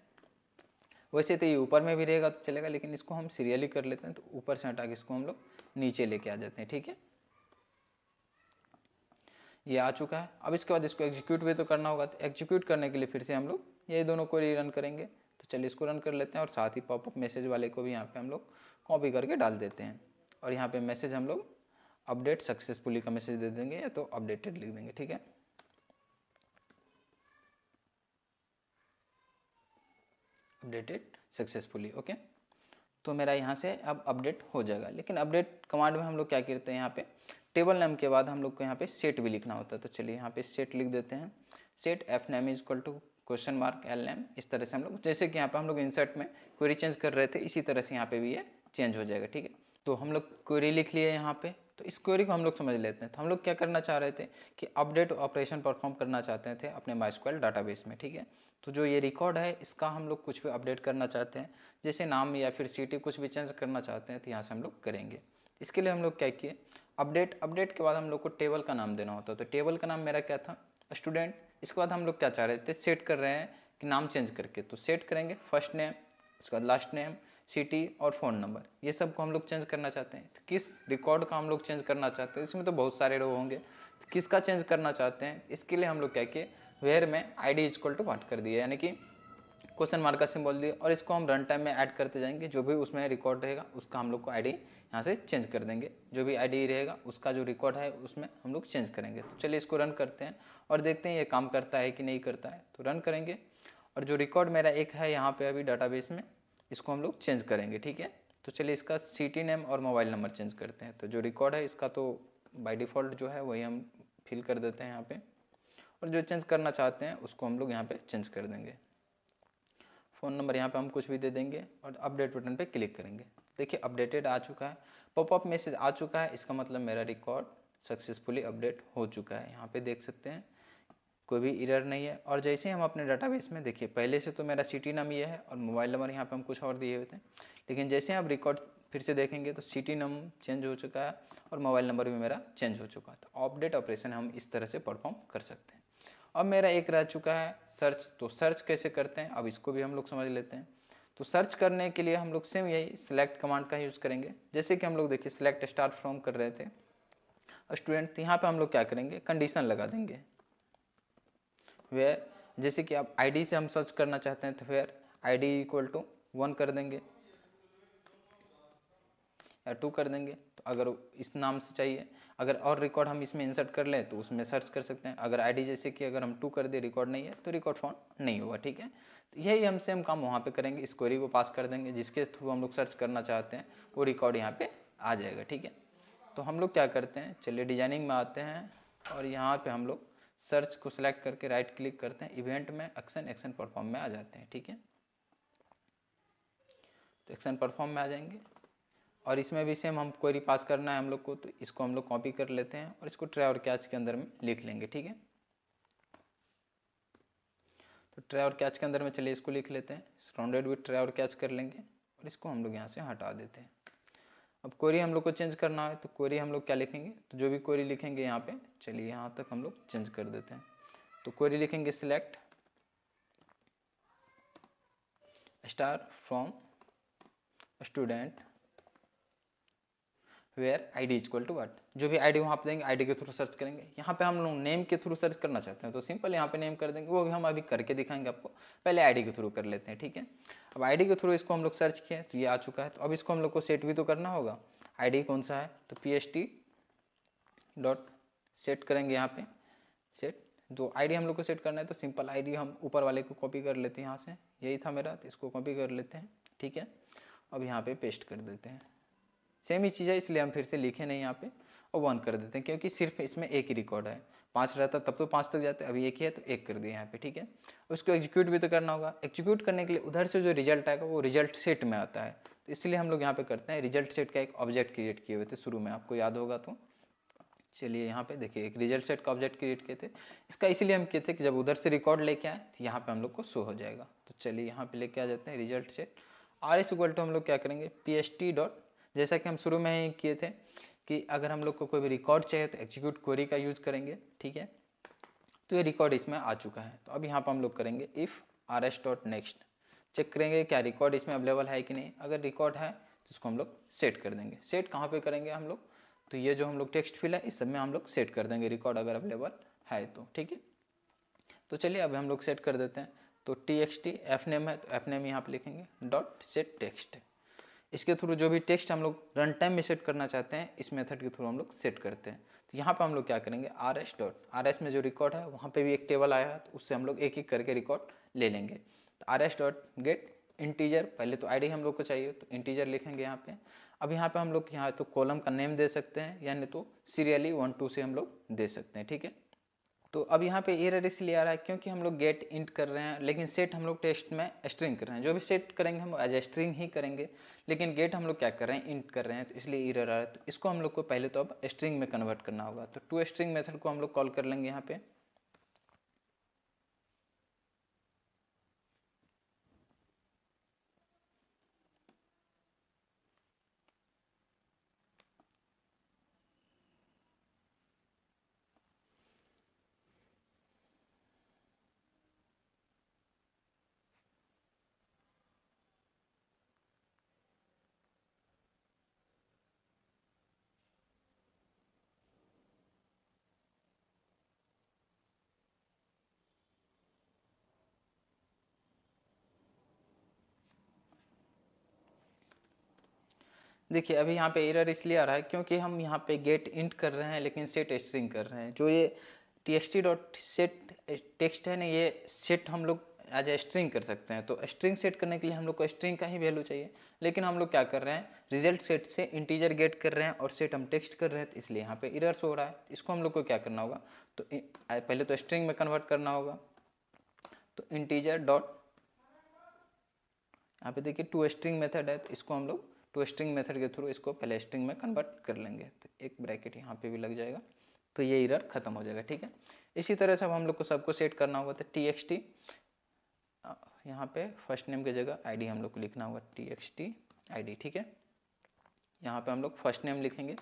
वैसे तो ये ऊपर में भी रहेगा तो चलेगा, लेकिन इसको हम सीरियली कर लेते हैं, तो ऊपर से हटा के इसको हम लोग नीचे लेके आ जाते हैं। ठीक है, ये आ चुका है। अब इसके बाद इसको एग्जीक्यूट भी तो करना होगा, तो एग्जीक्यूट करने के लिए फिर से हम लोग ये दोनों को रन करेंगे। तो चलिए इसको रन कर लेते हैं, और साथ ही पॉपअप मैसेज वाले को भी यहाँ पे हम लोग कॉपी करके डाल देते हैं। और यहाँ पे मैसेज हम लोग अपडेट सक्सेसफुली का मैसेज दे देंगे, या तो अपडेटेड लिख देंगे। ठीक है, अपडेटेड सक्सेसफुली। ओके, तो मेरा यहाँ से अब अपडेट हो जाएगा। लेकिन अपडेट कमांड में हम लोग क्या करते हैं, यहाँ पे टेबल नेम के बाद हम लोग को यहाँ पे सेट भी लिखना होता है। तो चलिए यहाँ पे सेट लिख देते हैं, set F name is equal to question mark L name. इस तरह से हम लोग, जैसे कि यहाँ पे हम लोग इंसर्ट में क्वेरी चेंज कर रहे थे, इसी तरह से यहाँ पे भी ये चेंज हो जाएगा। ठीक है, तो हम लोग क्वेरी लिख लिए यहाँ पे। तो इस क्वेरी को हम लोग समझ लेते हैं। तो हम लोग क्या करना चाह रहे थे कि अपडेट ऑपरेशन परफॉर्म करना चाहते थे अपने माइस्क्वेल डाटाबेस में। ठीक है, तो जो ये रिकॉर्ड है इसका हम लोग कुछ भी अपडेट करना चाहते हैं, जैसे नाम या फिर सिटी कुछ भी चेंज करना चाहते हैं, तो यहाँ से हम लोग करेंगे। इसके लिए हम लोग क्या किए, अपडेट के बाद हम लोग को टेबल का नाम देना होता है। तो टेबल का नाम मेरा क्या था, स्टूडेंट। इसके बाद हम लोग क्या चाह रहे थे, सेट कर रहे हैं कि नाम चेंज करके, तो सेट करेंगे फर्स्ट नेम, उसके बाद लास्ट नेम, सिटी और फ़ोन नंबर, ये सब को हम लोग चेंज करना चाहते हैं। तो किस रिकॉर्ड का हम लोग चेंज करना चाहते हैं, इसमें तो बहुत सारे रो होंगे, तो किसका चेंज करना चाहते हैं, इसके लिए हम लोग क्या किए, वेयर में ID is equal to what कर दिया, यानी कि क्वेश्चन मार्क का सिंबल दिए, और इसको हम रन टाइम में ऐड करते जाएंगे। जो भी उसमें रिकॉर्ड रहेगा उसका हम लोग को आईडी यहाँ से चेंज कर देंगे, जो भी आईडी रहेगा उसका जो रिकॉर्ड है उसमें हम लोग चेंज करेंगे। तो चलिए इसको रन करते हैं और देखते हैं ये काम करता है कि नहीं करता है। तो रन करेंगे, और जो रिकॉर्ड मेरा एक है यहाँ पे अभी डाटाबेस में, इसको हम लोग चेंज करेंगे। ठीक है, तो चलिए इसका सिटी नेम और मोबाइल नंबर चेंज करते हैं। तो जो रिकॉर्ड है इसका तो बाय डिफ़ॉल्ट जो है वही हम फिल कर देते हैं यहाँ पे, और जो चेंज करना चाहते हैं उसको हम लोग यहाँ पे चेंज कर देंगे। फ़ोन नंबर यहाँ पे हम कुछ भी दे देंगे, और अपडेट बटन पे क्लिक करेंगे। देखिए अपडेटेड आ चुका है। पॉपअप मैसेज आ चुका है, इसका मतलब मेरा रिकॉर्ड सक्सेसफुली अपडेट हो चुका है। यहाँ पे देख सकते हैं कोई भी एरर नहीं है। और जैसे ही हम अपने डाटाबेस में देखिए, पहले से तो मेरा सिटी नाम ये है और मोबाइल नंबर यहाँ पे हम कुछ और दिए हुए थे, लेकिन जैसे ही आप रिकॉर्ड फिर से देखेंगे तो सिटी नाम चेंज हो चुका है और मोबाइल नंबर भी मेरा चेंज हो चुका है। तो अपडेट ऑपरेशन हम इस तरह से परफॉर्म कर सकते हैं। अब मेरा एक रह चुका है सर्च, तो सर्च कैसे करते हैं अब इसको भी हम लोग समझ लेते हैं। तो सर्च करने के लिए हम लोग सेम यही सेलेक्ट कमांड का यूज़ करेंगे। जैसे कि हम लोग देखिए सेलेक्ट स्टार फ्रॉम कर रहे थे स्टूडेंट, तो यहाँ पे हम लोग क्या करेंगे, कंडीशन लगा देंगे वेयर, जैसे कि आप आईडी से हम सर्च करना चाहते हैं तो वेयर आईडी इक्वल टू 1 कर देंगे या 2 कर देंगे। तो अगर इस नाम से चाहिए, अगर और रिकॉर्ड हम इसमें इंसर्ट कर लें तो उसमें सर्च कर सकते हैं। अगर आईडी जैसे कि अगर हम 2 कर दे, रिकॉर्ड नहीं है तो रिकॉर्ड फाउंड नहीं होगा, ठीक है। तो यही हम सेम काम वहाँ पे करेंगे, इस क्वेरी को पास कर देंगे, जिसके थ्रू हम लोग सर्च करना चाहते हैं वो रिकॉर्ड यहाँ पे आ जाएगा, ठीक है। तो हम लोग क्या करते हैं, चलिए डिजाइनिंग में आते हैं और यहाँ पे हम लोग सर्च को सिलेक्ट करके राइट क्लिक करते हैं, इवेंट में एक्शन परफॉर्म में आ जाते हैं, ठीक है। तो एक्शन परफॉर्म में आ जाएंगे और इसमें भी सेम हम क्वेरी पास करना है हम लोग को, तो इसको हम लोग कॉपी कर लेते हैं और इसको ट्राई और कैच के अंदर में लिख लेंगे, ठीक है। तो ट्राई और कैच के अंदर में चलिए इसको लिख लेते हैं, सराउंडेड विद ट्राई और कैच कर लेंगे और इसको हम लोग यहाँ से हटा देते हैं। अब क्वेरी हम लोग को चेंज करना है तो क्वेरी हम लोग क्या लिखेंगे, तो जो भी क्वेरी लिखेंगे यहाँ पे, चलिए यहाँ तक हम लोग चेंज कर देते हैं। तो क्वेरी लिखेंगे select star from student where ID equal to what, जो भी आईडी वहाँ पे देंगे आईडी के थ्रू सर्च करेंगे। यहाँ पे हम लोग नेम के थ्रू सर्च करना चाहते हैं तो सिंपल यहाँ पे नेम कर देंगे, वो भी हम अभी करके दिखाएंगे आपको, पहले आईडी के थ्रू कर लेते हैं, ठीक है। अब आईडी के थ्रू इसको हम लोग सर्च किए तो ये आ चुका है। तो अब इसको हम लोग को सेट भी तो करना होगा, आईडी कौन सा है, तो PST डॉट सेट करेंगे यहाँ पे सेट, जो आईडी हम लोग को सेट करना है तो सिंपल आईडी हम ऊपर वाले को कॉपी कर लेते हैं, यहाँ से यही था मेरा, तो इसको कॉपी कर लेते हैं, ठीक है। अब यहाँ पे पेस्ट कर देते हैं, सेम ही चीज़ है इसलिए हम फिर से लिखे नहीं यहाँ पे और 1 कर देते हैं, क्योंकि सिर्फ इसमें एक ही रिकॉर्ड है। 5 रहता तब तो 5 तक जाते, अभी एक ही है तो 1 कर दिए यहाँ पे, ठीक है। उसको एग्जीक्यूट भी तो करना होगा, एग्जीक्यूट करने के लिए उधर से जो रिजल्ट आएगा वो रिजल्ट सेट में आता है, तो इसलिए हम लोग यहाँ पे करते हैं रिजल्ट सेट का एक ऑब्जेक्ट क्रिएट किए हुए थे शुरू में, आपको याद होगा। तो चलिए यहाँ पे देखिए एक रिजल्ट सेट का ऑब्जेक्ट क्रिएट किए थे, इसका इसीलिए हम किए थे कि जब उधर से रिकॉर्ड लेके आए तो यहाँ पे हम लोग को शो हो जाएगा। तो चलिए यहाँ पे लेके आ जाते हैं result set RS equal to हम लोग क्या करेंगे PST डॉट, जैसा कि हम शुरू में ही किए थे कि अगर हम लोग को कोई भी रिकॉर्ड चाहिए तो एग्जीक्यूट क्वेरी का यूज करेंगे, ठीक है। तो ये रिकॉर्ड इसमें आ चुका है। तो अब यहाँ पर हम लोग करेंगे if RS dot next, check करेंगे क्या रिकॉर्ड इसमें अवेलेबल है कि नहीं। अगर रिकॉर्ड है तो इसको हम लोग सेट कर देंगे। सेट कहाँ पे करेंगे हम लोग, तो ये जो हम लोग टेक्स्ट फिल है इस सब में हम लोग सेट कर देंगे रिकॉर्ड अगर अवेलेबल है तो, ठीक है। तो चलिए अब हम लोग सेट कर देते हैं। तो TXT fname है तो fname यहाँ पे लिखेंगे डॉट सेट टेक्स्ट, इसके थ्रू जो भी टेक्स्ट हम लोग रन टाइम में सेट करना चाहते हैं इस मेथड के थ्रू हम लोग सेट करते हैं। तो यहाँ पे हम लोग क्या करेंगे RS डॉट, RS में जो रिकॉर्ड है वहाँ पे भी एक टेबल आया है तो उससे हम लोग एक एक करके रिकॉर्ड ले लेंगे। तो RS डॉट गेट इंटीजर, पहले तो आईडी हम लोग को चाहिए तो इंटीजर लिखेंगे यहाँ पे। अब यहाँ पे हम लोग यहाँ तो कॉलम का नेम दे सकते हैं या नहीं तो सीरियली 1 2 से हम लोग दे सकते हैं, ठीक है। तो अब यहाँ पे एरर इसलिए आ रहा है क्योंकि हम लोग गेट इंट कर रहे हैं लेकिन सेट हम लोग टेक्स्ट में स्ट्रिंग कर रहे हैं। जो भी सेट करेंगे हम एज ए स्ट्रिंग ही करेंगे, लेकिन गेट हम लोग क्या कर रहे हैं, इंट कर रहे हैं, तो इसलिए एरर आ रहा है। तो इसको हम लोग को पहले तो अब स्ट्रिंग में कन्वर्ट करना होगा। तो टू स्ट्रिंग मेथड को हम लोग कॉल कर लेंगे यहाँ पे। देखिए अभी यहाँ पे एरर इसलिए आ रहा है क्योंकि हम यहाँ पे गेट इंट कर रहे हैं लेकिन सेट स्ट्रिंग कर रहे हैं। जो ये TXT डॉट सेट टेक्स्ट है ना, ये सेट हम लोग एज ए स्ट्रिंग कर सकते हैं। तो स्ट्रिंग सेट करने के लिए हम लोग को स्ट्रिंग का ही वैल्यू चाहिए, लेकिन हम लोग क्या कर रहे हैं, रिजल्ट सेट से इंटीजर गेट कर रहे हैं और सेट हम टेक्स्ट कर रहे हैं, तो इसलिए यहाँ पे एरर हो रहा है। इसको हम लोग को क्या करना होगा, तो पहले तो स्ट्रिंग में कन्वर्ट करना होगा। तो इंटीजर डॉट, यहाँ पे देखिए टू स्ट्रिंग मेथड है तो इसको हम लोग टू स्ट्रिंग मेथड के थ्रू इसको पहले स्ट्रिंग में कन्वर्ट कर लेंगे। तो एक ब्रैकेट यहाँ पे भी लग जाएगा, तो ये एरर खत्म हो जाएगा, ठीक है। इसी तरह से अब हम लोग को सबको सेट करना होगा। तो txt यहाँ पे फर्स्ट नेम की जगह आईडी हम लोग को लिखना होगा, txt id, ठीक है। यहाँ पे हम लोग फर्स्ट नेम लिखेंगे।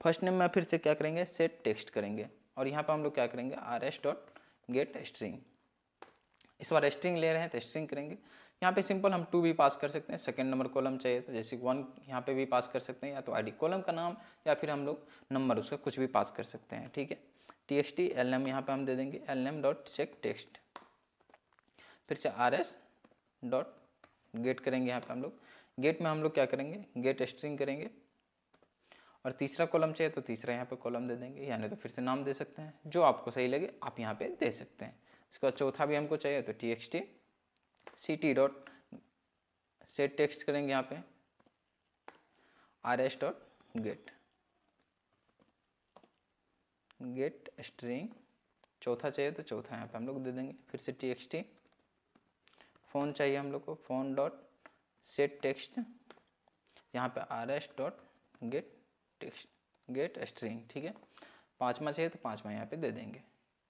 फर्स्ट नेम में फिर से क्या करेंगे, सेट टेक्स्ट करेंगे, और यहाँ पे हम लोग क्या करेंगे, rs.getString। इस बार स्ट्रिंग ले रहे हैं तो स्ट्रिंग करेंगे। यहाँ पे सिंपल हम 2 भी पास कर सकते हैं, सेकंड नंबर कॉलम चाहिए तो जैसे 1 यहाँ पे भी पास कर सकते हैं, या तो आईडी कॉलम का नाम या फिर हम लोग नंबर उसका कुछ भी पास कर सकते हैं, ठीक है। txt lname यहाँ पे हम दे देंगे lname.checkText, फिर से rs.get करेंगे। यहाँ पे हम लोग गेट में हम लोग क्या करेंगे, गेट स्ट्रिंग करेंगे, और तीसरा कॉलम चाहिए तो तीसरा यहाँ पे कॉलम दे देंगे, यानी तो फिर से नाम दे सकते हैं, जो आपको सही लगे आप यहाँ पे दे सकते हैं। इसके बाद चौथा भी हमको चाहिए तो txt ct.setText करेंगे, यहाँ पे rs.getString। चौथा चाहिए तो चौथा यहाँ पे हम लोग दे देंगे, फिर से txt फ़ोन चाहिए हम लोग को, phone.setText, यहाँ पे rs.getString, ठीक है। पाँचवा चाहिए तो पाँचवा यहाँ पे दे देंगे।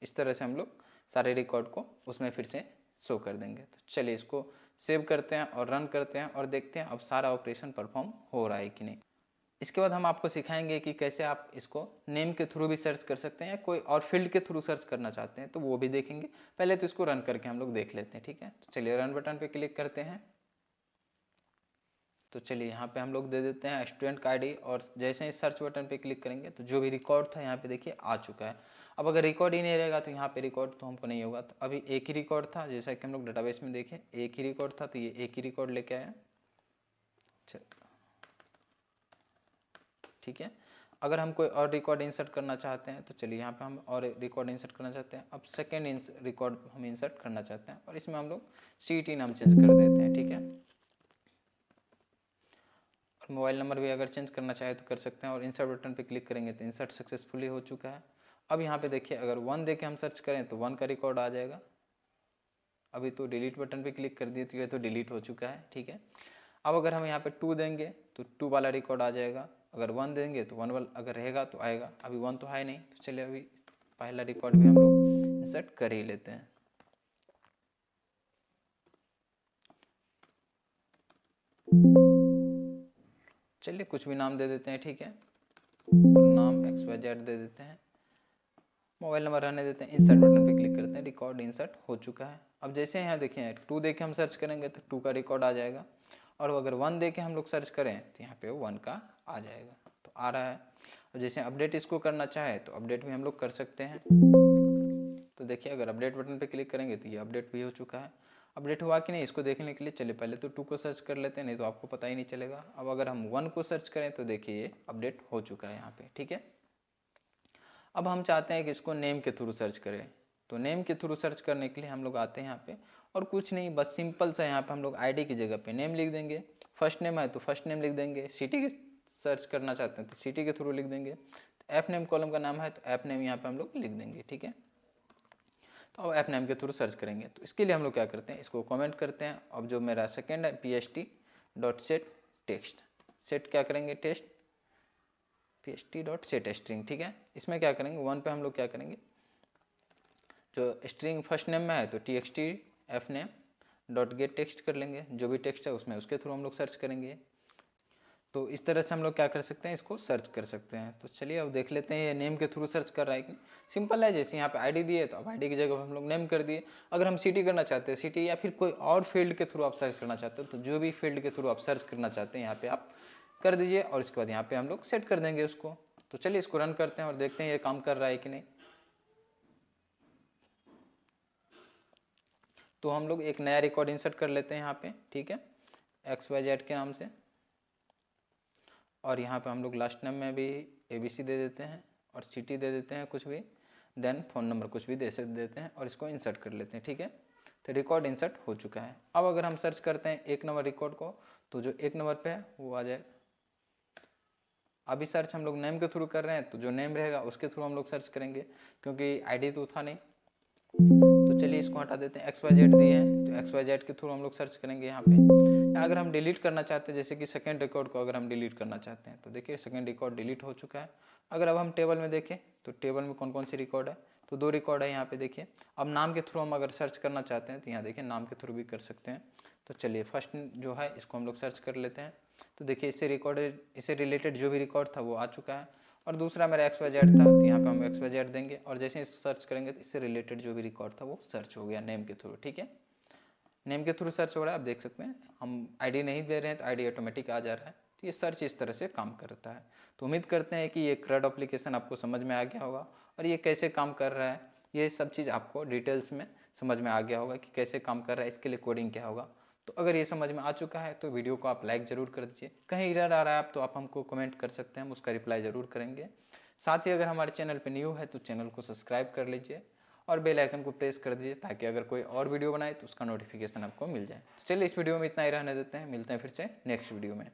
इस तरह से हम लोग सारे रिकॉर्ड को उसमें फिर से शो कर देंगे। तो चलिए इसको सेव करते हैं और रन करते हैं और देखते हैं अब सारा ऑपरेशन परफॉर्म हो रहा है कि नहीं। इसके बाद हम आपको सिखाएंगे कि कैसे आप इसको नेम के थ्रू भी सर्च कर सकते हैं, या कोई और फील्ड के थ्रू सर्च करना चाहते हैं तो वो भी देखेंगे। पहले तो इसको रन करके हम लोग देख लेते हैं, ठीक है। तो चलिए रन बटन पे क्लिक करते हैं। तो चलिए यहाँ पे हम लोग दे देते हैं स्टूडेंट का आईडी, और जैसे ही सर्च बटन पे क्लिक करेंगे तो जो भी रिकॉर्ड था यहाँ पे देखिए आ चुका है। अब अगर रिकॉर्ड ही नहीं रहेगा तो यहाँ पे रिकॉर्ड तो हमको नहीं होगा। तो अभी एक ही रिकॉर्ड था, जैसा कि हम लोग डेटाबेस में देखें एक ही रिकॉर्ड था, तो ये एक ही रिकॉर्ड लेके आया, ठीक है। अगर हम कोई और रिकॉर्ड इंसर्ट करना चाहते हैं तो चलिए यहाँ पे हम और रिकॉर्ड इंसर्ट करना चाहते हैं। अब सेकेंड रिकॉर्ड हम इंसर्ट करना चाहते हैं, और इसमें हम लोग CT नाम चेंज कर देते हैं, ठीक है। मोबाइल नंबर भी अगर चेंज करना चाहे तो कर सकते हैं, और इंसर्ट बटन पे क्लिक करेंगे तो इंसर्ट सक्सेसफुली हो चुका है। अब यहाँ पे देखिए अगर 1 दे के हम सर्च करें तो 1 का रिकॉर्ड आ जाएगा। अभी तो डिलीट बटन पे क्लिक कर दिए तो ये तो डिलीट हो चुका है, ठीक है। अब अगर हम यहाँ पे 2 देंगे तो 2 वाला रिकॉर्ड आ जाएगा। अगर 1 देंगे तो 1 वाला अगर रहेगा तो आएगा। अभी 1 तो है नहीं, तो चलिए अभी पहला रिकॉर्ड भी हम लोग इंसर्ट कर ही लेते हैं। चलिए कुछ भी नाम दे देते हैं, ठीक है, और नाम XYZ दे देते हैं, मोबाइल नंबर रहने देते हैं। इंसर्ट बटन पे क्लिक करते हैं, रिकॉर्ड इंसर्ट हो चुका है। अब जैसे यहाँ देखिए 2 दे के हम सर्च करेंगे तो 2 का रिकॉर्ड आ जाएगा, और अगर 1 दे के हम लोग सर्च करें तो यहाँ पे 1 का आ जाएगा, तो आ रहा है। अब जैसे अपडेट इसको करना चाहे तो अपडेट भी हम लोग कर सकते हैं। तो देखिए अगर अपडेट बटन पे क्लिक करेंगे तो ये अपडेट भी हो चुका है। अपडेट हुआ कि नहीं इसको देखने के लिए चलिए पहले तो 2 को सर्च कर लेते हैं, नहीं तो आपको पता ही नहीं चलेगा। अब अगर हम 1 को सर्च करें तो देखिए ये अपडेट हो चुका है यहाँ पे, ठीक है। अब हम चाहते हैं कि इसको नेम के थ्रू सर्च करें, तो नेम के थ्रू सर्च करने के लिए हम लोग आते हैं यहाँ पे, और कुछ नहीं बस सिंपल सा यहाँ पे हम लोग आईडी की जगह पे नेम लिख देंगे। फर्स्ट नेम है तो फर्स्ट नेम लिख देंगे, सिटी की सर्च करना चाहते हैं तो सिटी के थ्रू लिख देंगे, तो ऐप नेम कॉलम का नाम है तो ऐप नेम यहाँ पे हम लोग लिख देंगे, ठीक है। तो अब ऐप नेम के थ्रू सर्च करेंगे, तो इसके लिए हम लोग क्या करते हैं, इसको कमेंट करते हैं। अब जो मेरा सेकेंड है pst.setText, सेट क्या करेंगे टेस्ट pst.setString, ठीक है। इसमें क्या करेंगे 1 पे हम लोग क्या करेंगे, जो स्ट्रिंग फर्स्ट नेम में है तो txt fname.getText कर लेंगे, जो भी टेक्स्ट है उसमें उसके थ्रू हम लोग सर्च करेंगे। तो इस तरह से हम लोग क्या कर सकते हैं, इसको सर्च कर सकते हैं। तो चलिए अब देख लेते हैं ये नेम के थ्रू सर्च कर रहा है कि नहीं। सिंपल है, जैसे यहाँ पे आईडी दिए तो अब आईडी की जगह हम लोग नेम कर दिए। अगर हम सिटी करना चाहते हैं, सिटी या फिर कोई और फील्ड के थ्रू आप सर्च करना चाहते हो तो जो भी फील्ड के थ्रू आप सर्च करना चाहते हैं यहाँ पे आप कर दीजिए, और इसके बाद यहाँ पे हम लोग सेट कर देंगे उसको। तो चलिए इसको रन करते हैं और देखते हैं ये काम कर रहा है कि नहीं। तो हम लोग एक नया रिकॉर्ड इंसर्ट कर लेते हैं यहाँ पे, ठीक है, XYZ के नाम से, और यहाँ पे हम लोग लास्ट नेम में भी ABC दे देते हैं और सिटी दे देते हैं कुछ भी, देन फ़ोन नंबर कुछ भी दे देते हैं, और इसको इंसर्ट कर लेते हैं, ठीक है। तो रिकॉर्ड इंसर्ट हो चुका है। अब अगर हम सर्च करते हैं 1 नंबर रिकॉर्ड को, तो जो 1 नंबर पे है वो आ जाए। अभी सर्च हम लोग नेम के थ्रू कर रहे हैं, तो जो नेम रहेगा उसके थ्रू हम लोग सर्च करेंगे, क्योंकि आईडी तो था नहीं। तो चलिए इसको हटा देते हैं। XYZ दिए हैं तो XYZ के थ्रू हम लोग सर्च करेंगे यहाँ पे। या अगर हम डिलीट करना चाहते हैं, जैसे कि सेकंड रिकॉर्ड को अगर हम डिलीट करना चाहते हैं तो देखिए सेकंड रिकॉर्ड डिलीट हो चुका है। अगर अब हम टेबल में देखें तो टेबल में कौन कौन सी रिकॉर्ड है, तो 2 रिकॉर्ड है यहाँ पे देखिए। अब नाम के थ्रू हम अगर सर्च करना चाहते हैं तो यहाँ देखिए नाम के थ्रू भी कर सकते हैं। तो चलिए फर्स्ट जो है इसको हम लोग सर्च कर लेते हैं। तो देखिए इससे रिलेटेड जो भी रिकॉर्ड था वो आ चुका है। और दूसरा मेरा XYZ था तो यहाँ पे हम XYZ देंगे और जैसे ही सर्च करेंगे तो इससे रिलेटेड जो भी रिकॉर्ड था वो सर्च हो गया नेम के थ्रू। ठीक है, नेम के थ्रू सर्च हो रहा है। आप देख सकते हैं हम आईडी नहीं दे रहे हैं तो आईडी ऑटोमेटिक आ जा रहा है। तो ये सर्च इस तरह से काम करता है। तो उम्मीद करते हैं कि ये CRUD एप्लीकेशन आपको समझ में आ गया होगा और ये कैसे काम कर रहा है, ये सब चीज़ आपको डिटेल्स में समझ में आ गया होगा कि कैसे काम कर रहा है, इसके लिए कोडिंग क्या होगा। तो अगर ये समझ में आ चुका है तो वीडियो को आप लाइक ज़रूर कर दीजिए। कहीं एरर आ रहा है आप तो आप हमको कमेंट कर सकते हैं, हम उसका रिप्लाई ज़रूर करेंगे। साथ ही अगर हमारे चैनल पर न्यू है तो चैनल को सब्सक्राइब कर लीजिए और बेल आइकन को प्रेस कर दीजिए ताकि अगर कोई और वीडियो बनाए तो उसका नोटिफिकेशन आपको मिल जाए। तो चलिए इस वीडियो में इतना ही रहने देते हैं, मिलते हैं फिर से नेक्स्ट वीडियो में।